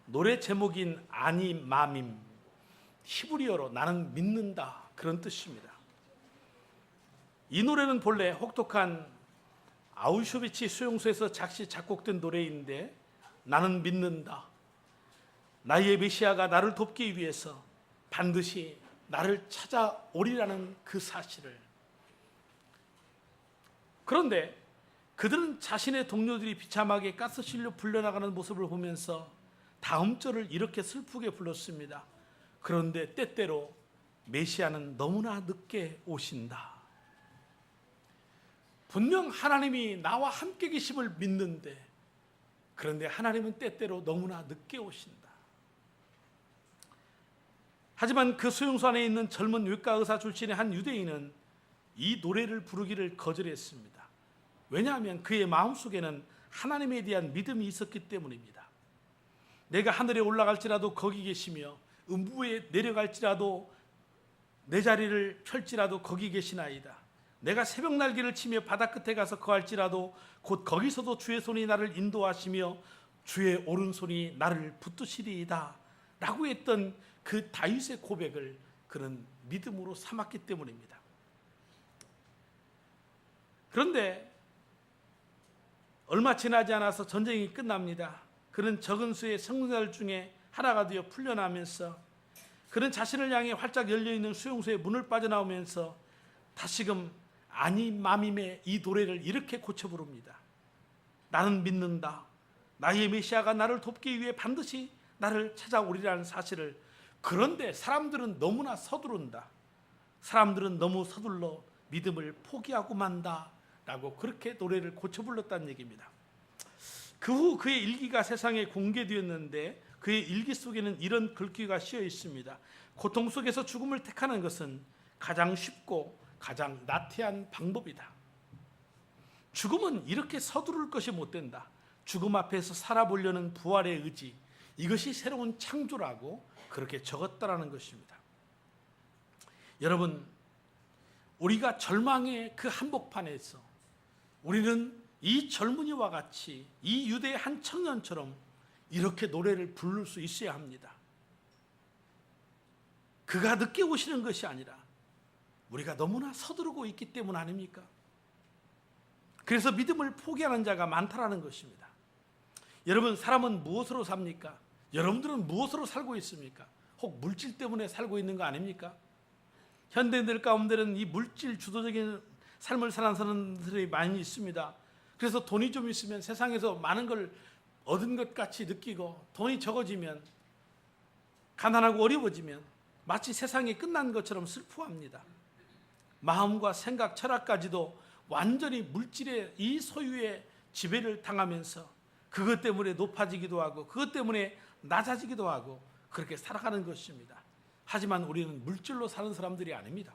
S2: 노래 제목인 아니마밈, 히브리어로 나는 믿는다 그런 뜻입니다. 이 노래는 본래 혹독한 아우슈비츠 수용소에서 작시 작곡된 노래인데 나는 믿는다. 나의 메시아가 나를 돕기 위해서 반드시 나를 찾아오리라는 그 사실을. 그런데 그들은 자신의 동료들이 비참하게 가스실로 불려나가는 모습을 보면서 다음 절을 이렇게 슬프게 불렀습니다. 그런데 때때로 메시아는 너무나 늦게 오신다. 분명 하나님이 나와 함께 계심을 믿는데 그런데 하나님은 때때로 너무나 늦게 오신다. 하지만 그 수용소 안에 있는 젊은 외과 의사 출신의 한 유대인은 이 노래를 부르기를 거절했습니다. 왜냐하면 그의 마음속에는 하나님에 대한 믿음이 있었기 때문입니다. 내가 하늘에 올라갈지라도 거기 계시며 음부에 내려갈지라도 내 자리를 펼지라도 거기 계시나이다. 내가 새벽 날개를 치며 바다 끝에 가서 거할지라도 곧 거기서도 주의 손이 나를 인도하시며 주의 오른손이 나를 붙드시리이다 라고 했던 그 다윗의 고백을 그는 믿음으로 삼았기 때문입니다. 그런데 얼마 지나지 않아서 전쟁이 끝납니다. 그는 적은 수의 성자들 중에 하나가 되어 풀려나면서 그는 자신을 향해 활짝 열려있는 수용소의 문을 빠져나오면서 다시금 아니마밈의 이 노래를 이렇게 고쳐 부릅니다. 나는 믿는다. 나의 메시아가 나를 돕기 위해 반드시 나를 찾아오리라는 사실을. 그런데 사람들은 너무나 서두른다. 사람들은 너무 서둘러 믿음을 포기하고 만다 라고 그렇게 노래를 고쳐 불렀다는 얘기입니다. 그 후 그의 일기가 세상에 공개되었는데 그의 일기 속에는 이런 글귀가 씌어 있습니다. 고통 속에서 죽음을 택하는 것은 가장 쉽고 가장 나태한 방법이다. 죽음은 이렇게 서두를 것이 못 된다. 죽음 앞에서 살아보려는 부활의 의지, 이것이 새로운 창조라고 그렇게 적었다라는 것입니다. 여러분, 우리가 절망의 그 한복판에서 우리는 이 젊은이와 같이 이 유대의 한 청년처럼 이렇게 노래를 부를 수 있어야 합니다. 그가 늦게 오시는 것이 아니라 우리가 너무나 서두르고 있기 때문 아닙니까? 그래서 믿음을 포기하는 자가 많다라는 것입니다. 여러분, 사람은 무엇으로 삽니까? 여러분들은 무엇으로 살고 있습니까? 혹 물질 때문에 살고 있는 거 아닙니까? 현대인들 가운데는 이 물질 주도적인 삶을 사는 사람들이 많이 있습니다. 그래서 돈이 좀 있으면 세상에서 많은 걸 얻은 것 같이 느끼고 돈이 적어지면 가난하고 어려워지면 마치 세상이 끝난 것처럼 슬퍼합니다. 마음과 생각, 철학까지도 완전히 물질의 이 소유의 지배를 당하면서 그것 때문에 높아지기도 하고 그것 때문에 낮아지기도 하고 그렇게 살아가는 것입니다. 하지만 우리는 물질로 사는 사람들이 아닙니다.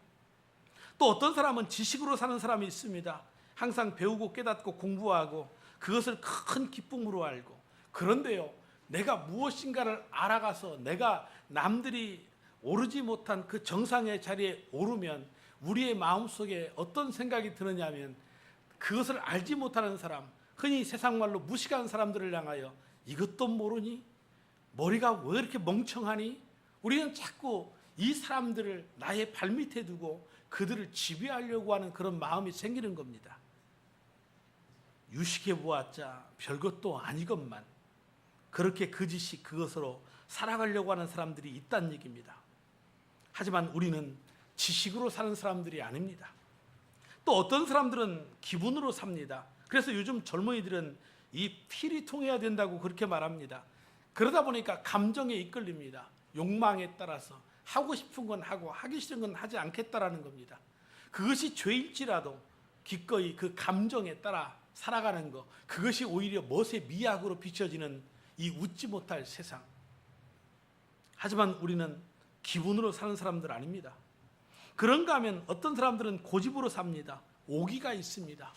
S2: 또 어떤 사람은 지식으로 사는 사람이 있습니다. 항상 배우고 깨닫고 공부하고 그것을 큰 기쁨으로 알고, 그런데요, 내가 무엇인가를 알아가서 내가 남들이 오르지 못한 그 정상의 자리에 오르면 우리의 마음속에 어떤 생각이 드느냐 하면 그것을 알지 못하는 사람, 흔히 세상 말로 무식한 사람들을 향하여 이것도 모르니? 머리가 왜 이렇게 멍청하니? 우리는 자꾸 이 사람들을 나의 발밑에 두고 그들을 지배하려고 하는 그런 마음이 생기는 겁니다. 유식해 보았자 별것도 아니건만 그렇게 거짓이 그것으로 살아가려고 하는 사람들이 있다는 얘기입니다. 하지만 우리는 지식으로 사는 사람들이 아닙니다. 또 어떤 사람들은 기분으로 삽니다. 그래서 요즘 젊은이들은 이 필이 통해야 된다고 그렇게 말합니다. 그러다 보니까 감정에 이끌립니다. 욕망에 따라서 하고 싶은 건 하고 하기 싫은 건 하지 않겠다라는 겁니다. 그것이 죄일지라도 기꺼이 그 감정에 따라 살아가는 것, 그것이 오히려 멋의 미학으로 비춰지는 이 웃지 못할 세상. 하지만 우리는 기분으로 사는 사람들 아닙니다. 그런가 하면 어떤 사람들은 고집으로 삽니다. 오기가 있습니다.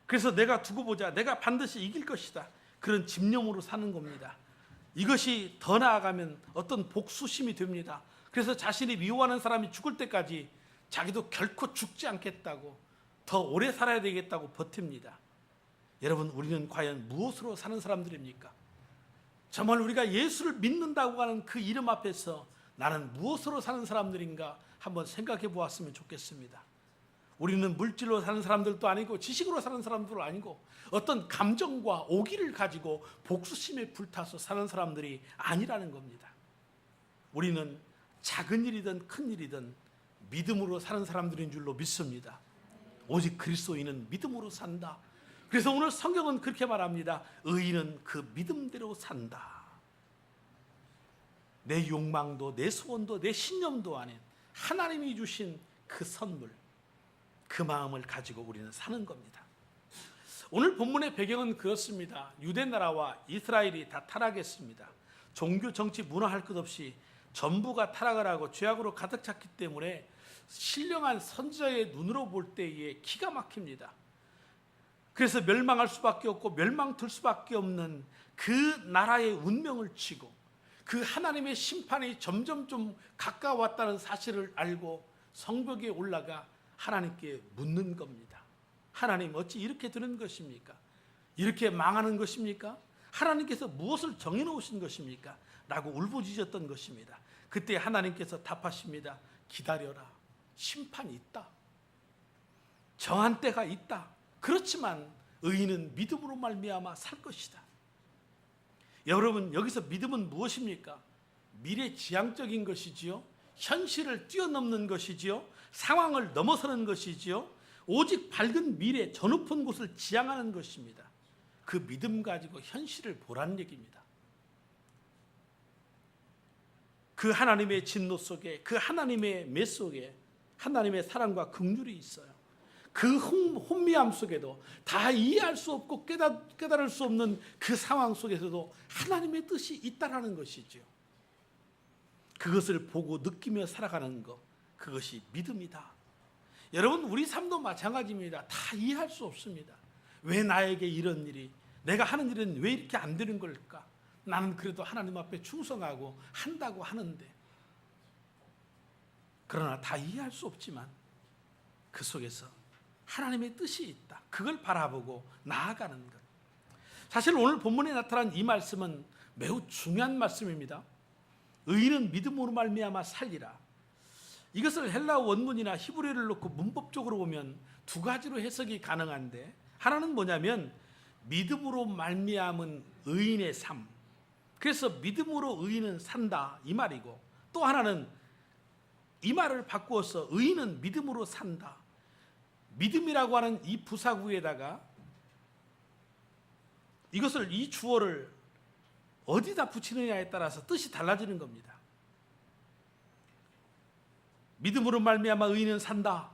S2: 그래서 내가 두고 보자, 내가 반드시 이길 것이다, 그런 집념으로 사는 겁니다. 이것이 더 나아가면 어떤 복수심이 됩니다. 그래서 자신이 미워하는 사람이 죽을 때까지 자기도 결코 죽지 않겠다고, 더 오래 살아야 되겠다고 버팁니다. 여러분, 우리는 과연 무엇으로 사는 사람들입니까? 정말 우리가 예수를 믿는다고 하는 그 이름 앞에서 나는 무엇으로 사는 사람들인가 한번 생각해 보았으면 좋겠습니다. 우리는 물질로 사는 사람들도 아니고 지식으로 사는 사람들도 아니고 어떤 감정과 오기를 가지고 복수심에 불타서 사는 사람들이 아니라는 겁니다. 우리는 작은 일이든 큰 일이든 믿음으로 사는 사람들인 줄로 믿습니다. 오직 그리스도인은 믿음으로 산다. 그래서 오늘 성경은 그렇게 말합니다. 의인은 그 믿음대로 산다. 내 욕망도 내 소원도 내 신념도 아닌 하나님이 주신 그 선물, 그 마음을 가지고 우리는 사는 겁니다. 오늘 본문의 배경은 그렇습니다. 유대 나라와 이스라엘이 다 타락했습니다. 종교, 정치, 문화 할 것 없이 전부가 타락을 하고 죄악으로 가득 찼기 때문에 신령한 선지자의 눈으로 볼 때에 기가 막힙니다. 그래서 멸망할 수밖에 없고 멸망될 수밖에 없는 그 나라의 운명을 치고 그 하나님의 심판이 점점 좀 가까웠다는 사실을 알고 성벽에 올라가 하나님께 묻는 겁니다. 하나님, 어찌 이렇게 되는 것입니까? 이렇게 망하는 것입니까? 하나님께서 무엇을 정해놓으신 것입니까? 라고 울부짖었던 것입니다. 그때 하나님께서 답하십니다. 기다려라. 심판이 있다. 정한 때가 있다. 그렇지만 의인은 믿음으로 말미암아 살 것이다. 여러분, 여기서 믿음은 무엇입니까? 미래지향적인 것이지요. 현실을 뛰어넘는 것이지요. 상황을 넘어서는 것이지요. 오직 밝은 미래, 저 높은 곳을 지향하는 것입니다. 그 믿음 가지고 현실을 보라는 얘기입니다. 그 하나님의 진노 속에, 그 하나님의 매 속에 하나님의 사랑과 긍휼이 있어요. 그 혼미함 속에도 다 이해할 수 없고 깨달을 수 없는 그 상황 속에서도 하나님의 뜻이 있다라는 것이죠. 그것을 보고 느끼며 살아가는 것, 그것이 믿음이다. 여러분, 우리 삶도 마찬가지입니다. 다 이해할 수 없습니다. 왜 나에게 이런 일이, 내가 하는 일은 왜 이렇게 안 되는 걸까? 나는 그래도 하나님 앞에 충성하고 한다고 하는데, 그러나 다 이해할 수 없지만 그 속에서 하나님의 뜻이 있다. 그걸 바라보고 나아가는 것. 사실 오늘 본문에 나타난 이 말씀은 매우 중요한 말씀입니다. 의인은 믿음으로 말미암아 살리라. 이것을 헬라 원문이나 히브리어를 놓고 문법적으로 보면 두 가지로 해석이 가능한데, 하나는 뭐냐면 믿음으로 말미암은 의인의 삶. 그래서 믿음으로 의인은 산다 이 말이고, 또 하나는 이 말을 바꾸어서 의인은 믿음으로 산다. 믿음이라고 하는 이 부사구에다가 이것을, 이 주어를 어디다 붙이느냐에 따라서 뜻이 달라지는 겁니다. 믿음으로 말미암아 의인은 산다.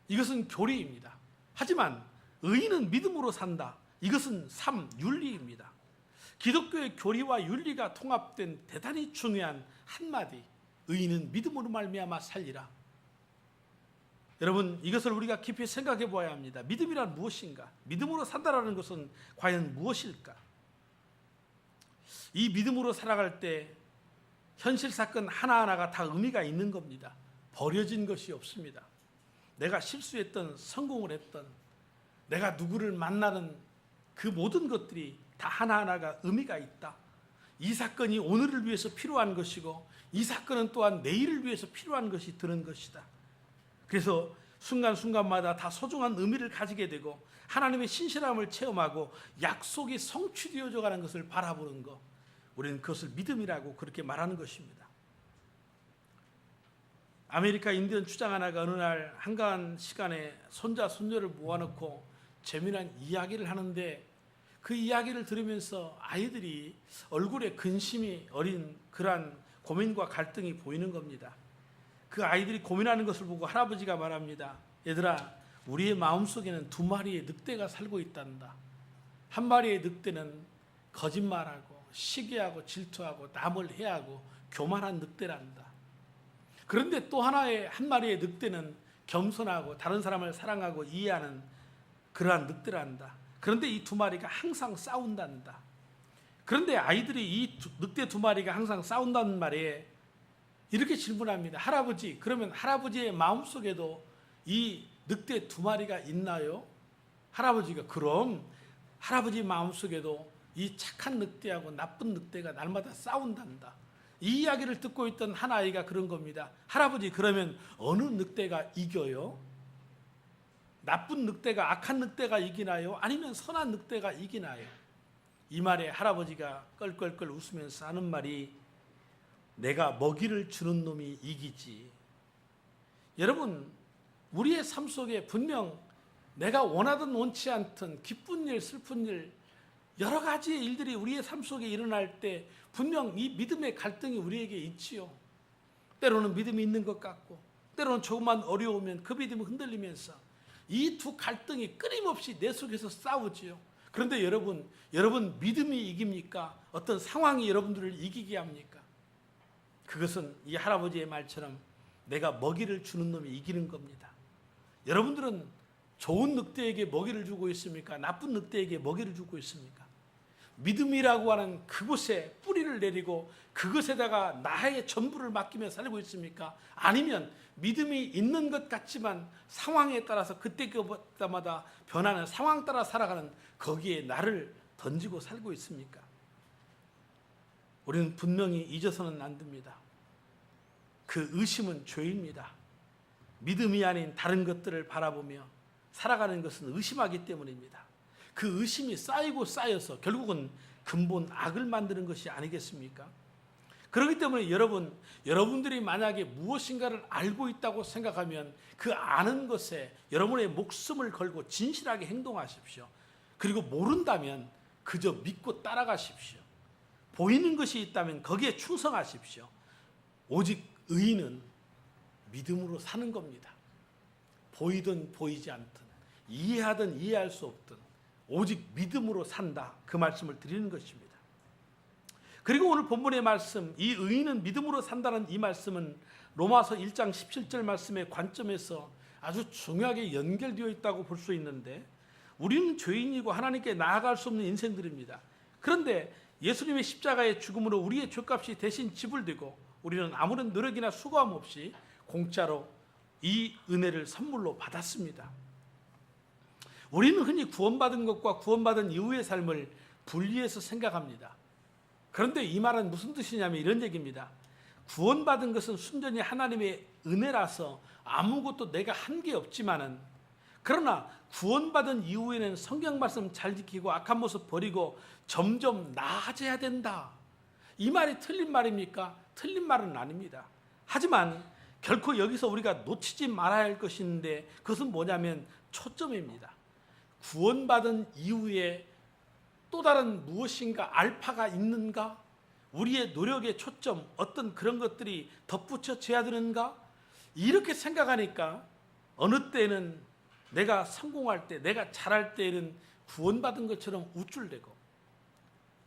S2: 이것은 교리입니다. 하지만 의인은 믿음으로 산다. 이것은 삶, 윤리입니다. 기독교의 교리와 윤리가 통합된 대단히 중요한 한마디. 의인은 믿음으로 말미암아 살리라. 여러분, 이것을 우리가 깊이 생각해 보아야 합니다. 믿음이란 무엇인가? 믿음으로 산다라는 것은 과연 무엇일까? 이 믿음으로 살아갈 때 현실 사건 하나하나가 다 의미가 있는 겁니다. 버려진 것이 없습니다. 내가 실수했던, 성공을 했던, 내가 누구를 만나는 그 모든 것들이 다 하나하나가 의미가 있다. 이 사건이 오늘을 위해서 필요한 것이고 이 사건은 또한 내일을 위해서 필요한 것이 드는 것이다. 그래서 순간순간마다 다 소중한 의미를 가지게 되고 하나님의 신실함을 체험하고 약속이 성취되어져 가는 것을 바라보는 것, 우리는 그것을 믿음이라고 그렇게 말하는 것입니다. 아메리카 인디언 추장 하나가 어느 날 한가한 시간에 손자 손녀를 모아놓고 재미난 이야기를 하는데 그 이야기를 들으면서 아이들이 얼굴에 근심이 어린 그러한 고민과 갈등이 보이는 겁니다. 그 아이들이 고민하는 것을 보고 할아버지가 말합니다. 얘들아, 우리의 마음속에는 두 마리의 늑대가 살고 있단다. 한 마리의 늑대는 거짓말하고 시기하고 질투하고 남을 해하고 교만한 늑대란다. 그런데 또 한 마리의 늑대는 겸손하고 다른 사람을 사랑하고 이해하는 그러한 늑대란다. 그런데 이 두 마리가 항상 싸운단다. 그런데 아이들이 이 늑대 두 마리가 항상 싸운다는 말에 이렇게 질문합니다. 할아버지, 그러면 할아버지의 마음속에도 이 늑대 두 마리가 있나요? 할아버지가 그럼 할아버지 마음속에도 이 착한 늑대하고 나쁜 늑대가 날마다 싸운단다. 이 이야기를 듣고 있던 한 아이가 그런 겁니다. 할아버지, 그러면 어느 늑대가 이겨요? 나쁜 늑대가, 악한 늑대가 이기나요? 아니면 선한 늑대가 이기나요? 이 말에 할아버지가 껄껄껄 웃으면서 하는 말이 내가 먹이를 주는 놈이 이기지. 여러분, 우리의 삶 속에 분명 내가 원하든 원치 않든 기쁜 일, 슬픈 일, 여러 가지의 일들이 우리의 삶 속에 일어날 때 분명 이 믿음의 갈등이 우리에게 있지요. 때로는 믿음이 있는 것 같고 때로는 조금만 어려우면 그 믿음이 흔들리면서 이 두 갈등이 끊임없이 내 속에서 싸우지요. 그런데 여러분 믿음이 이깁니까? 어떤 상황이 여러분들을 이기게 합니까? 그것은 이 할아버지의 말처럼 내가 먹이를 주는 놈이 이기는 겁니다. 여러분들은 좋은 늑대에게 먹이를 주고 있습니까? 나쁜 늑대에게 먹이를 주고 있습니까? 믿음이라고 하는 그곳에 뿌리를 내리고 그것에다가 나의 전부를 맡기며 살고 있습니까? 아니면 믿음이 있는 것 같지만 상황에 따라서 그때마다 변하는 상황 따라 살아가는 거기에 나를 던지고 살고 있습니까? 우리는 분명히 잊어서는 안 됩니다. 그 의심은 죄입니다. 믿음이 아닌 다른 것들을 바라보며 살아가는 것은 의심하기 때문입니다. 그 의심이 쌓이고 쌓여서 결국은 근본 악을 만드는 것이 아니겠습니까? 그렇기 때문에 여러분들이 만약에 무엇인가를 알고 있다고 생각하면 그 아는 것에 여러분의 목숨을 걸고 진실하게 행동하십시오. 그리고 모른다면 그저 믿고 따라가십시오. 보이는 것이 있다면 거기에 충성하십시오. 오직 의인은 믿음으로 사는 겁니다. 보이든 보이지 않든 이해하든 이해할 수 없든 오직 믿음으로 산다. 그 말씀을 드리는 것입니다. 그리고 오늘 본문의 말씀, 이 의인은 믿음으로 산다는 이 말씀은 로마서 1장 17절 말씀의 관점에서 아주 중요하게 연결되어 있다고 볼 수 있는데 우리는 죄인이고 하나님께 나아갈 수 없는 인생들입니다. 그런데 예수님의 십자가의 죽음으로 우리의 죄값이 대신 지불되고 우리는 아무런 노력이나 수고함 없이 공짜로 이 은혜를 선물로 받았습니다. 우리는 흔히 구원받은 것과 구원받은 이후의 삶을 분리해서 생각합니다. 그런데 이 말은 무슨 뜻이냐면 이런 얘기입니다. 구원받은 것은 순전히 하나님의 은혜라서 아무것도 내가 한 게 없지만은 그러나 구원받은 이후에는 성경 말씀 잘 지키고 악한 모습 버리고 점점 나아져야 된다. 이 말이 틀린 말입니까? 틀린 말은 아닙니다. 하지만 결코 여기서 우리가 놓치지 말아야 할 것이 있는데 그것은 뭐냐면 초점입니다. 구원받은 이후에 또 다른 무엇인가 알파가 있는가? 우리의 노력의 초점, 어떤 그런 것들이 덧붙여져야 되는가? 이렇게 생각하니까 어느 때는 내가 성공할 때, 내가 잘할 때에는 구원받은 것처럼 우쭐대고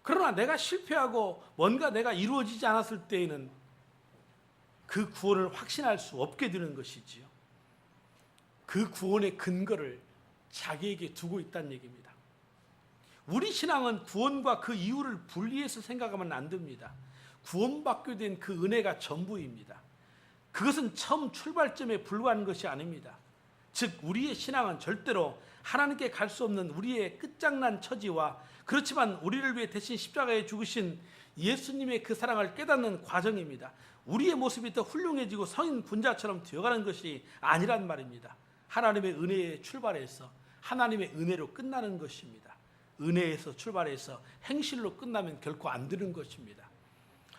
S2: 그러나 내가 실패하고 뭔가 내가 이루어지지 않았을 때에는 그 구원을 확신할 수 없게 되는 것이지요. 그 구원의 근거를 자기에게 두고 있다는 얘기입니다. 우리 신앙은 구원과 그 이유를 분리해서 생각하면 안 됩니다. 구원받게 된 그 은혜가 전부입니다. 그것은 처음 출발점에 불과한 것이 아닙니다. 즉 우리의 신앙은 절대로 하나님께 갈 수 없는 우리의 끝장난 처지와 그렇지만 우리를 위해 대신 십자가에 죽으신 예수님의 그 사랑을 깨닫는 과정입니다. 우리의 모습이 더 훌륭해지고 성인 군자처럼 되어가는 것이 아니란 말입니다. 하나님의 은혜에 출발해서 하나님의 은혜로 끝나는 것입니다. 은혜에서 출발해서 행실로 끝나면 결코 안 되는 것입니다.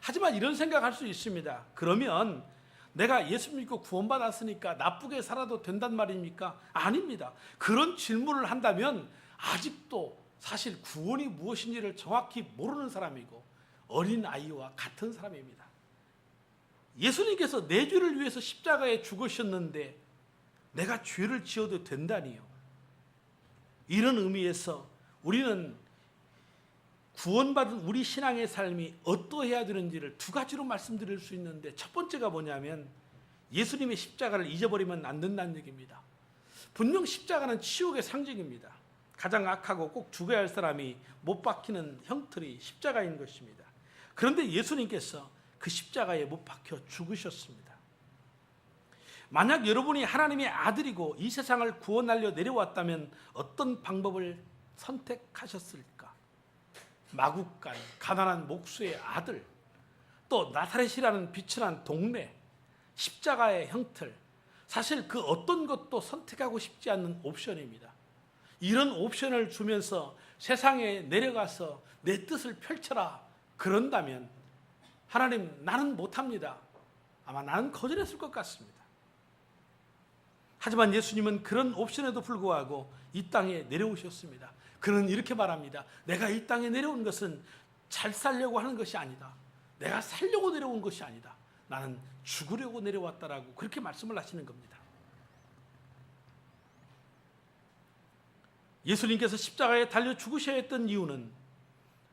S2: 하지만 이런 생각할 수 있습니다. 그러면 내가 예수 믿고 구원받았으니까 나쁘게 살아도 된단 말입니까? 아닙니다. 그런 질문을 한다면 아직도 사실 구원이 무엇인지를 정확히 모르는 사람이고 어린 아이와 같은 사람입니다. 예수님께서 내 죄를 위해서 십자가에 죽으셨는데 내가 죄를 지어도 된다니요. 이런 의미에서 우리는 구원받은 우리 신앙의 삶이 어떠해야 되는지를 두 가지로 말씀드릴 수 있는데, 첫 번째가 뭐냐면 예수님의 십자가를 잊어버리면 안 된다는 얘기입니다. 분명 십자가는 치욕의 상징입니다. 가장 악하고 꼭 죽어야 할 사람이 못 박히는 형틀이 십자가인 것입니다. 그런데 예수님께서 그 십자가에 못 박혀 죽으셨습니다. 만약 여러분이 하나님의 아들이고 이 세상을 구원하려 내려왔다면 어떤 방법을 선택하셨을까? 마국간, 가난한 목수의 아들, 또 나사렛이라는 빛이 난 동네, 십자가의 형틀, 사실 그 어떤 것도 선택하고 싶지 않는 옵션입니다. 이런 옵션을 주면서 세상에 내려가서 내 뜻을 펼쳐라 그런다면 하나님, 나는 못합니다. 아마 나는 거절했을 것 같습니다. 하지만 예수님은 그런 옵션에도 불구하고 이 땅에 내려오셨습니다. 그는 이렇게 말합니다. 내가 이 땅에 내려온 것은 잘 살려고 하는 것이 아니다. 내가 살려고 내려온 것이 아니다. 나는 죽으려고 내려왔다라고 그렇게 말씀을 하시는 겁니다. 예수님께서 십자가에 달려 죽으셔야 했던 이유는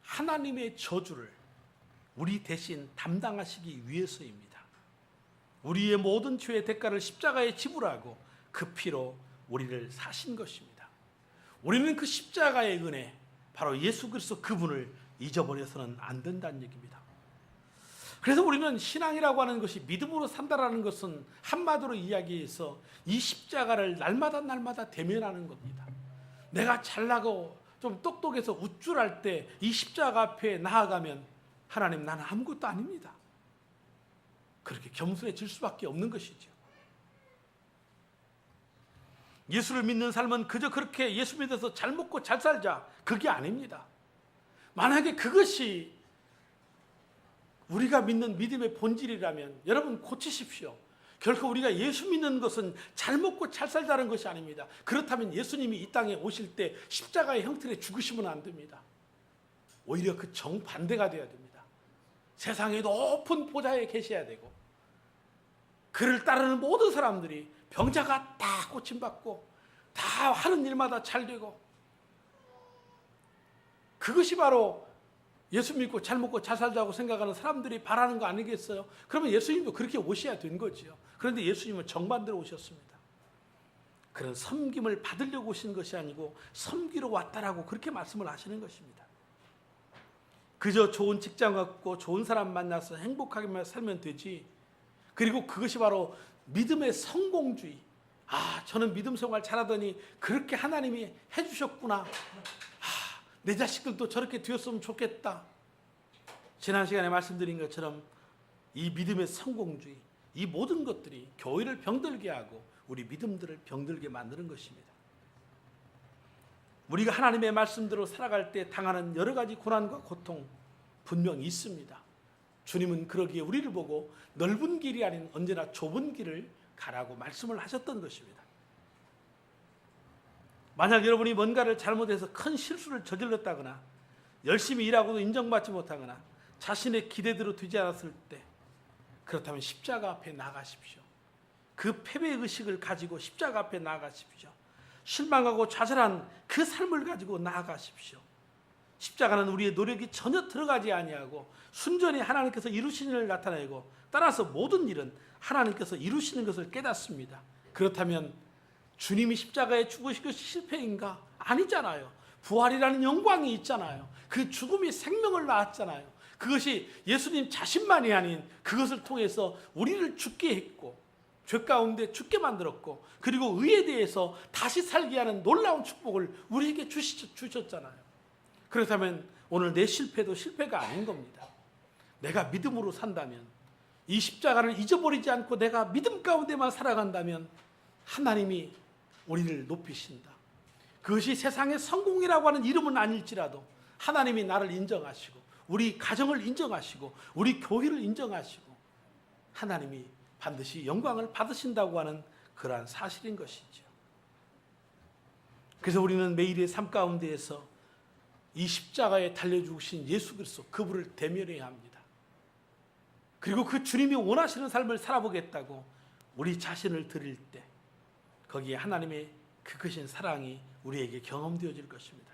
S2: 하나님의 저주를 우리 대신 담당하시기 위해서입니다. 우리의 모든 죄의 대가를 십자가에 지불하고 그 피로 우리를 사신 것입니다. 우리는 그 십자가의 은혜, 바로 예수 그리스도 그분을 잊어버려서는 안 된다는 얘기입니다. 그래서 우리는 신앙이라고 하는 것이 믿음으로 산다라는 것은 한마디로 이야기해서 이 십자가를 날마다 대면하는 겁니다. 내가 잘나고 좀 똑똑해서 우쭐할 때 이 십자가 앞에 나아가면 하나님, 나는 아무것도 아닙니다. 그렇게 겸손해질 수밖에 없는 것이죠. 예수를 믿는 삶은 그저 그렇게 예수 믿어서 잘 먹고 잘 살자, 그게 아닙니다. 만약에 그것이 우리가 믿는 믿음의 본질이라면 여러분 고치십시오. 결코 우리가 예수 믿는 것은 잘 먹고 잘 살자는 것이 아닙니다. 그렇다면 예수님이 이 땅에 오실 때 십자가의 형틀에 죽으시면 안 됩니다. 오히려 그 정반대가 되어야 됩니다. 세상의 높은 보좌에 계셔야 되고 그를 따르는 모든 사람들이 병자가 다 고침받고 다 하는 일마다 잘 되고, 그것이 바로 예수 믿고 잘 먹고 잘 살자고 생각하는 사람들이 바라는 거 아니겠어요? 그러면 예수님도 그렇게 오셔야 된 거지요. 그런데 예수님은 정반대로 오셨습니다. 그런 섬김을 받으려고 오신 것이 아니고 섬기러 왔다라고 그렇게 말씀을 하시는 것입니다. 그저 좋은 직장 갖고 좋은 사람 만나서 행복하게만 살면 되지, 그리고 그것이 바로 믿음의 성공주의. 아, 저는 믿음 생활 잘하더니 그렇게 하나님이 해주셨구나. 내 자식들도 저렇게 되었으면 좋겠다. 지난 시간에 말씀드린 것처럼 이 믿음의 성공주의, 이 모든 것들이 교회를 병들게 하고 우리 믿음들을 병들게 만드는 것입니다. 우리가 하나님의 말씀대로 살아갈 때 당하는 여러 가지 고난과 고통 분명히 있습니다. 주님은 그러기에 우리를 보고 넓은 길이 아닌 언제나 좁은 길을 가라고 말씀을 하셨던 것입니다. 만약 여러분이 뭔가를 잘못해서 큰 실수를 저질렀다거나 열심히 일하고도 인정받지 못하거나 자신의 기대대로 되지 않았을 때, 그렇다면 십자가 앞에 나가십시오. 그 패배의식을 가지고 십자가 앞에 나가십시오. 실망하고 좌절한 그 삶을 가지고 나아가십시오. 십자가는 우리의 노력이 전혀 들어가지 아니하고 순전히 하나님께서 이루신 일을 나타내고, 따라서 모든 일은 하나님께서 이루시는 것을 깨닫습니다. 그렇다면 주님이 십자가에 죽으신 것이 실패인가? 아니잖아요. 부활이라는 영광이 있잖아요. 그 죽음이 생명을 낳았잖아요. 그것이 예수님 자신만이 아닌 그것을 통해서 우리를 죽게 했고 죄 가운데 죽게 만들었고 그리고 의에 대해서 다시 살게 하는 놀라운 축복을 우리에게 주셨잖아요. 그렇다면 오늘 내 실패도 실패가 아닌 겁니다. 내가 믿음으로 산다면, 이 십자가를 잊어버리지 않고 내가 믿음 가운데만 살아간다면 하나님이 우리를 높이신다. 그것이 세상의 성공이라고 하는 이름은 아닐지라도 하나님이 나를 인정하시고 우리 가정을 인정하시고 우리 교회를 인정하시고 하나님이 반드시 영광을 받으신다고 하는 그러한 사실인 것이죠. 그래서 우리는 매일의 삶 가운데에서 이 십자가에 달려 죽으신 예수 그리스도 그분을 대면해야 합니다. 그리고 그 주님이 원하시는 삶을 살아보겠다고 우리 자신을 드릴 때 거기에 하나님의 그 크신 사랑이 우리에게 경험되어질 것입니다.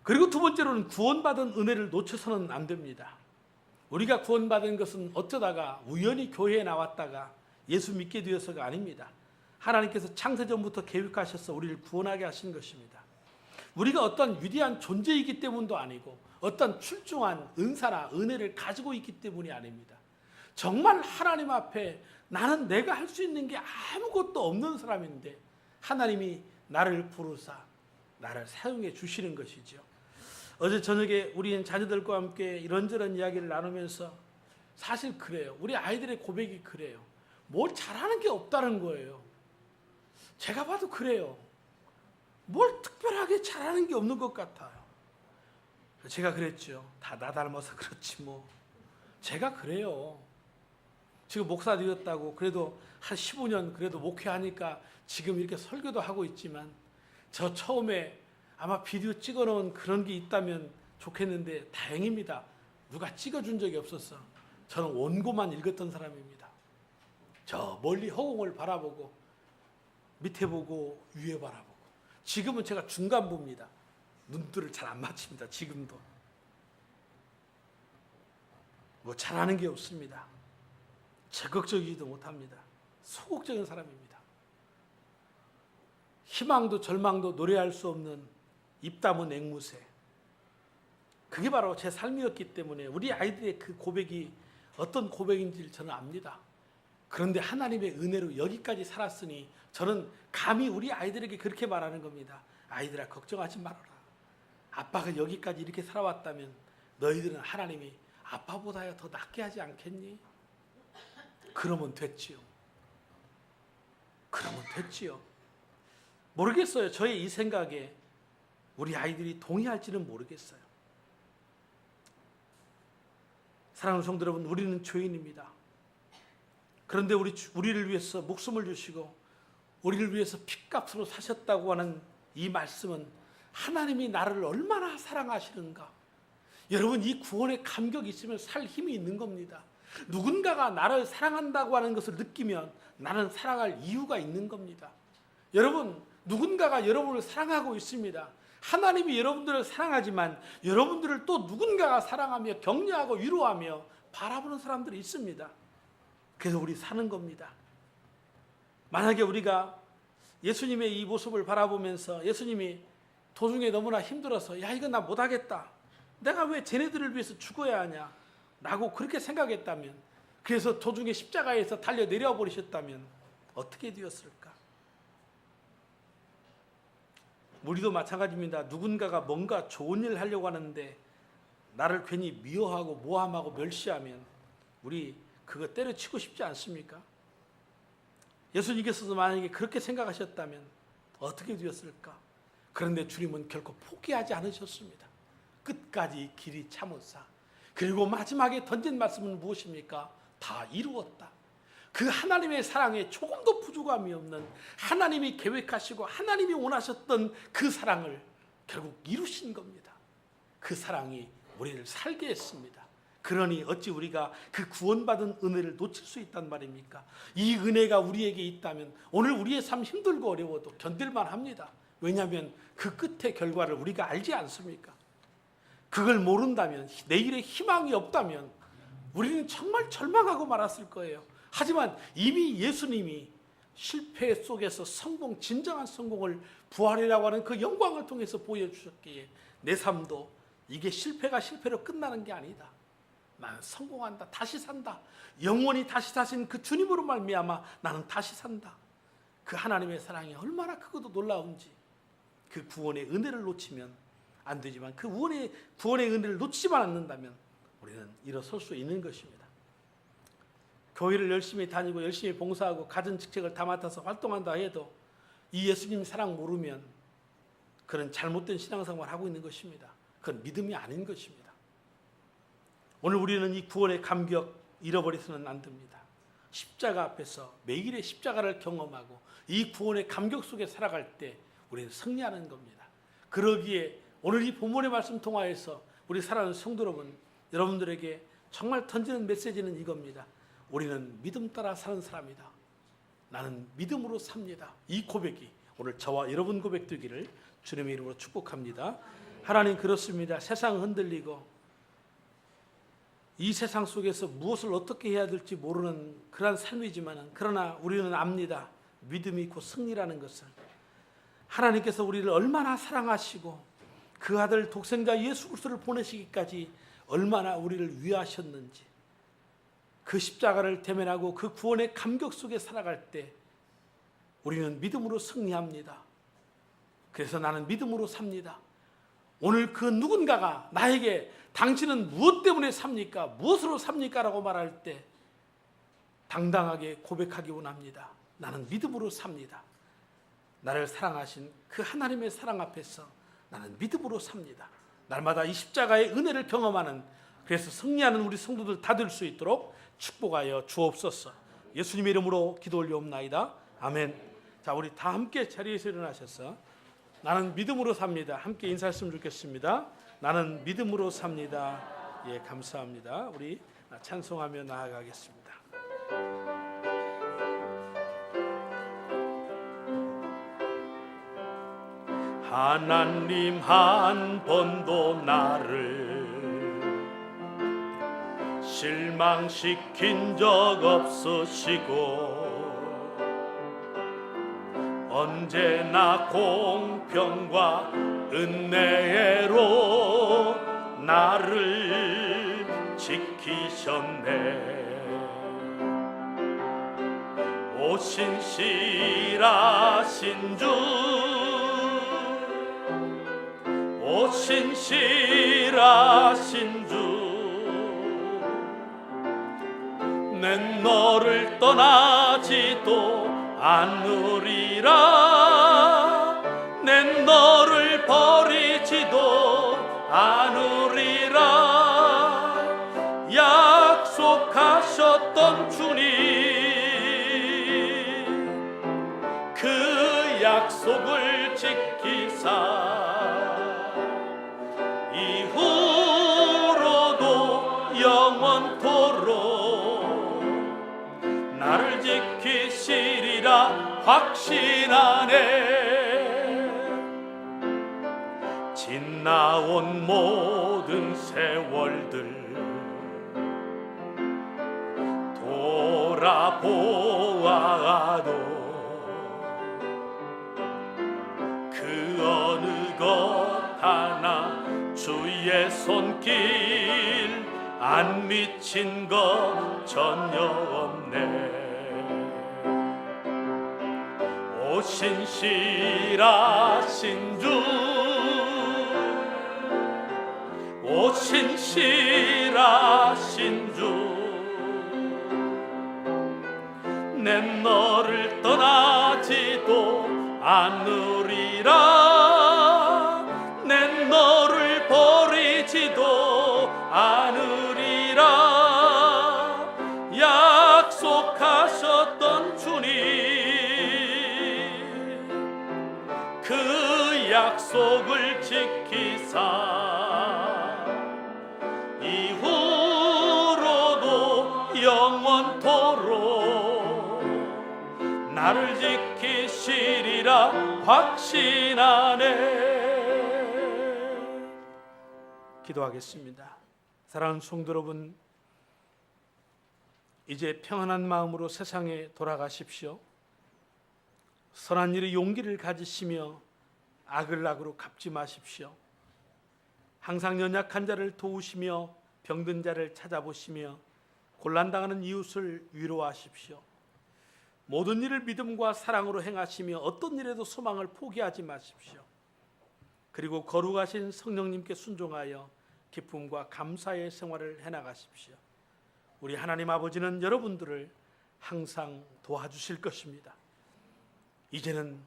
S2: 그리고 두 번째로는 구원받은 은혜를 놓쳐서는 안 됩니다. 우리가 구원받은 것은 어쩌다가 우연히 교회에 나왔다가 예수 믿게 되어서가 아닙니다. 하나님께서 창세전부터 계획하셔서 우리를 구원하게 하신 것입니다. 우리가 어떤 위대한 존재이기 때문도 아니고 어떤 출중한 은사나 은혜를 가지고 있기 때문이 아닙니다. 정말 하나님 앞에 나는 내가 할 수 있는 게 아무것도 없는 사람인데 하나님이 나를 부르사 나를 사용해 주시는 것이죠. 어제 저녁에 우리 자녀들과 함께 이런저런 이야기를 나누면서 사실 그래요. 우리 아이들의 고백이 그래요. 뭘 잘하는 게 없다는 거예요. 제가 봐도 그래요. 뭘 특별하게 잘하는 게 없는 것 같아요. 제가 그랬죠. 다 나 닮아서 그렇지 뭐. 제가 그래요. 지금 목사 되었다고 그래도 한 15년 그래도 목회하니까 지금 이렇게 설교도 하고 있지만 저 처음에 아마 비디오 찍어놓은 그런 게 있다면 좋겠는데 다행입니다. 누가 찍어준 적이 없었어. 저는 원고만 읽었던 사람입니다. 저 멀리 허공을 바라보고 밑에 보고 위에 바라보고. 지금은 제가 중간부입니다. 눈뜰을 잘 안 맞춥니다. 지금도. 뭐 잘하는 게 없습니다. 적극적이지도 못합니다. 소극적인 사람입니다. 희망도 절망도 노래할 수 없는 입 다문 앵무새. 그게 바로 제 삶이었기 때문에 우리 아이들의 그 고백이 어떤 고백인지를 저는 압니다. 그런데 하나님의 은혜로 여기까지 살았으니 저는 감히 우리 아이들에게 그렇게 말하는 겁니다. 아이들아 걱정하지 말아라. 아빠가 여기까지 이렇게 살아왔다면 너희들은 하나님이 아빠보다 더 낫게 하지 않겠니? 그러면 됐지요. 그러면 됐지요. 모르겠어요. 저의 이 생각에 우리 아이들이 동의할지는 모르겠어요. 사랑하는 성도 여러분, 우리는 죄인입니다. 그런데 우리를 위해서 목숨을 주시고 우리를 위해서 핏값으로 사셨다고 하는 이 말씀은 하나님이 나를 얼마나 사랑하시는가. 여러분, 이 구원의 감격이 있으면 살 힘이 있는 겁니다. 누군가가 나를 사랑한다고 하는 것을 느끼면 나는 사랑할 이유가 있는 겁니다. 여러분, 누군가가 여러분을 사랑하고 있습니다. 하나님이 여러분들을 사랑하지만 여러분들을 또 누군가가 사랑하며 격려하고 위로하며 바라보는 사람들이 있습니다. 그래서 우리 사는 겁니다. 만약에 우리가 예수님의 이 모습을 바라보면서 예수님이 도중에 너무나 힘들어서 야 이건 나 못하겠다. 내가 왜 쟤네들을 위해서 죽어야 하냐 라고 그렇게 생각했다면, 그래서 도중에 십자가에서 달려 내려 버리셨다면 어떻게 되었을까? 우리도 마찬가지입니다. 누군가가 뭔가 좋은 일을 하려고 하는데 나를 괜히 미워하고 모함하고 멸시하면 우리 그거 때려치고 싶지 않습니까? 예수님께서도 만약에 그렇게 생각하셨다면 어떻게 되었을까? 그런데 주님은 결코 포기하지 않으셨습니다. 끝까지 길이 참으사. 그리고 마지막에 던진 말씀은 무엇입니까? 다 이루었다. 그 하나님의 사랑에 조금도 부족함이 없는, 하나님이 계획하시고 하나님이 원하셨던 그 사랑을 결국 이루신 겁니다. 그 사랑이 우리를 살게 했습니다. 그러니 어찌 우리가 그 구원받은 은혜를 놓칠 수 있단 말입니까? 이 은혜가 우리에게 있다면 오늘 우리의 삶 힘들고 어려워도 견딜만 합니다. 왜냐하면 그 끝의 결과를 우리가 알지 않습니까? 그걸 모른다면, 내일의 희망이 없다면 우리는 정말 절망하고 말았을 거예요. 하지만 이미 예수님이 실패 속에서 성공, 진정한 성공을 부활이라고 하는 그 영광을 통해서 보여주셨기에 내 삶도 이게 실패가 실패로 끝나는 게 아니다. 나는 성공한다. 다시 산다. 영원히 다시 사신 그 주님으로 말미암아 나는 다시 산다. 그 하나님의 사랑이 얼마나 크고도 놀라운지. 그 구원의 은혜를 놓치면 안 되지만 그 구원의 은혜를 놓치지만 않는다면 우리는 일어설 수 있는 것입니다. 교회를 열심히 다니고 열심히 봉사하고 가진 직책을 다 맡아서 활동한다 해도 이 예수님 사랑 모르면 그런 잘못된 신앙생활을 하고 있는 것입니다. 그건 믿음이 아닌 것입니다. 오늘 우리는 이 구원의 감격 잃어버려서는 안 됩니다. 십자가 앞에서 매일의 십자가를 경험하고 이 구원의 감격 속에 살아갈 때 우리는 승리하는 겁니다. 그러기에 오늘 이 본문의 말씀 통하여서 우리 사랑하는 성도 여러분, 여러분들에게 정말 던지는 메시지는 이겁니다. 우리는 믿음 따라 사는 사람이다. 나는 믿음으로 삽니다. 이 고백이 오늘 저와 여러분 고백 되기를 주님의 이름으로 축복합니다. 하나님, 그렇습니다. 세상 흔들리고 이 세상 속에서 무엇을 어떻게 해야 될지 모르는 그러한 삶이지만 그러나 우리는 압니다. 믿음이 곧 승리라는 것을. 하나님께서 우리를 얼마나 사랑하시고 그 아들 독생자 예수 그리스도를 보내시기까지 얼마나 우리를 위하셨는지, 그 십자가를 대면하고 그 구원의 감격 속에 살아갈 때 우리는 믿음으로 승리합니다. 그래서 나는 믿음으로 삽니다. 오늘 그 누군가가 나에게 당신은 무엇 때문에 삽니까? 무엇으로 삽니까? 라고 말할 때 당당하게 고백하기 원합니다. 나는 믿음으로 삽니다. 나를 사랑하신 그 하나님의 사랑 앞에서 나는 믿음으로 삽니다. 날마다 이 십자가의 은혜를 경험하는, 그래서 승리하는 우리 성도들 다 될 수 있도록 축복하여 주옵소서. 예수님의 이름으로 기도 올려옵나이다. 아멘. 자, 우리 다 함께 자리에서 일어나셔서 나는 믿음으로 삽니다. 함께 인사했으면 좋겠습니다. 나는 믿음으로 삽니다. 예, 감사합니다. 우리 찬송하며 나아가겠습니다. 하나님 한 번도 나를 실망시킨 적 없으시고 언제나 공평과 은혜로 나를 지키셨네. 오신실하신 주, 오신실하신 주, 내 너를 떠나지도 않으리라. 내 너를 버리지도 않으리라. 약속하셨던 주님, 그 약속을 지키사 이후로도 영원토록 나를 지키시리라 확신하네. 지나온 모든 세월들 돌아보아도 그 어느 것 하나 주의 손길 안 미친 것 전혀 없네. 오신실하신 주, 오신실하신 주, 내 너를 떠나지도 않으리라. 내 너를 버리지도 않으리라. 약속하셨던 주님, 그 약속을 지키사 이후로도 영원토록 나를 지키시리라 확신하네. 기도하겠습니다. 사랑하는 성도 여러분, 이제 평안한 마음으로 세상에 돌아가십시오. 선한 일의 용기를 가지시며 악을 악으로 갚지 마십시오. 항상 연약한 자를 도우시며 병든 자를 찾아보시며 곤란당하는 이웃을 위로하십시오. 모든 일을 믿음과 사랑으로 행하시며 어떤 일에도 소망을 포기하지 마십시오. 그리고 거룩하신 성령님께 순종하여 기쁨과 감사의 생활을 해나가십시오. 우리 하나님 아버지는 여러분들을 항상 도와주실 것입니다. 이제는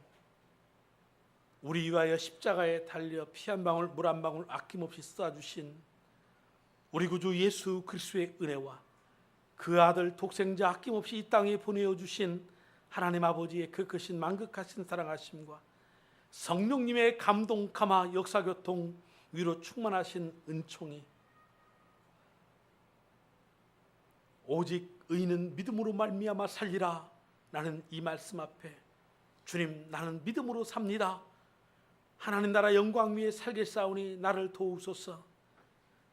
S2: 우리 위하여 십자가에 달려 피 한 방울 물 한 방울 아낌없이 쏟아주신 우리 구주 예수 그리스도의 은혜와 그 아들 독생자 아낌없이 이 땅에 보내어 주신 하나님 아버지의 그 크신 만극하신 사랑하심과 성령님의 감동 감화 역사교통 위로 충만하신 은총이 오직 의인은 믿음으로 말미암아 살리라. 나는 이 말씀 앞에 주님, 나는 믿음으로 삽니다. 하나님 나라 영광 위에 살겠사오니 나를 도우소서.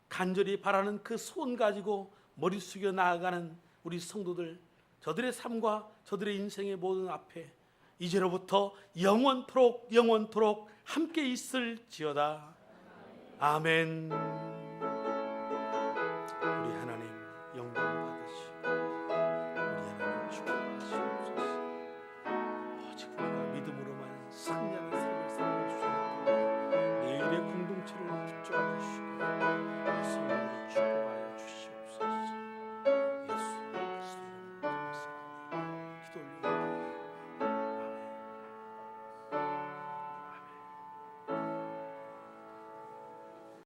S2: 간절히 바라는 그 소원 가지고 머리 숙여 나아가는 우리 성도들, 저들의 삶과 저들의 인생의 모든 앞에 이제로부터 영원토록 함께 있을지어다. 아멘.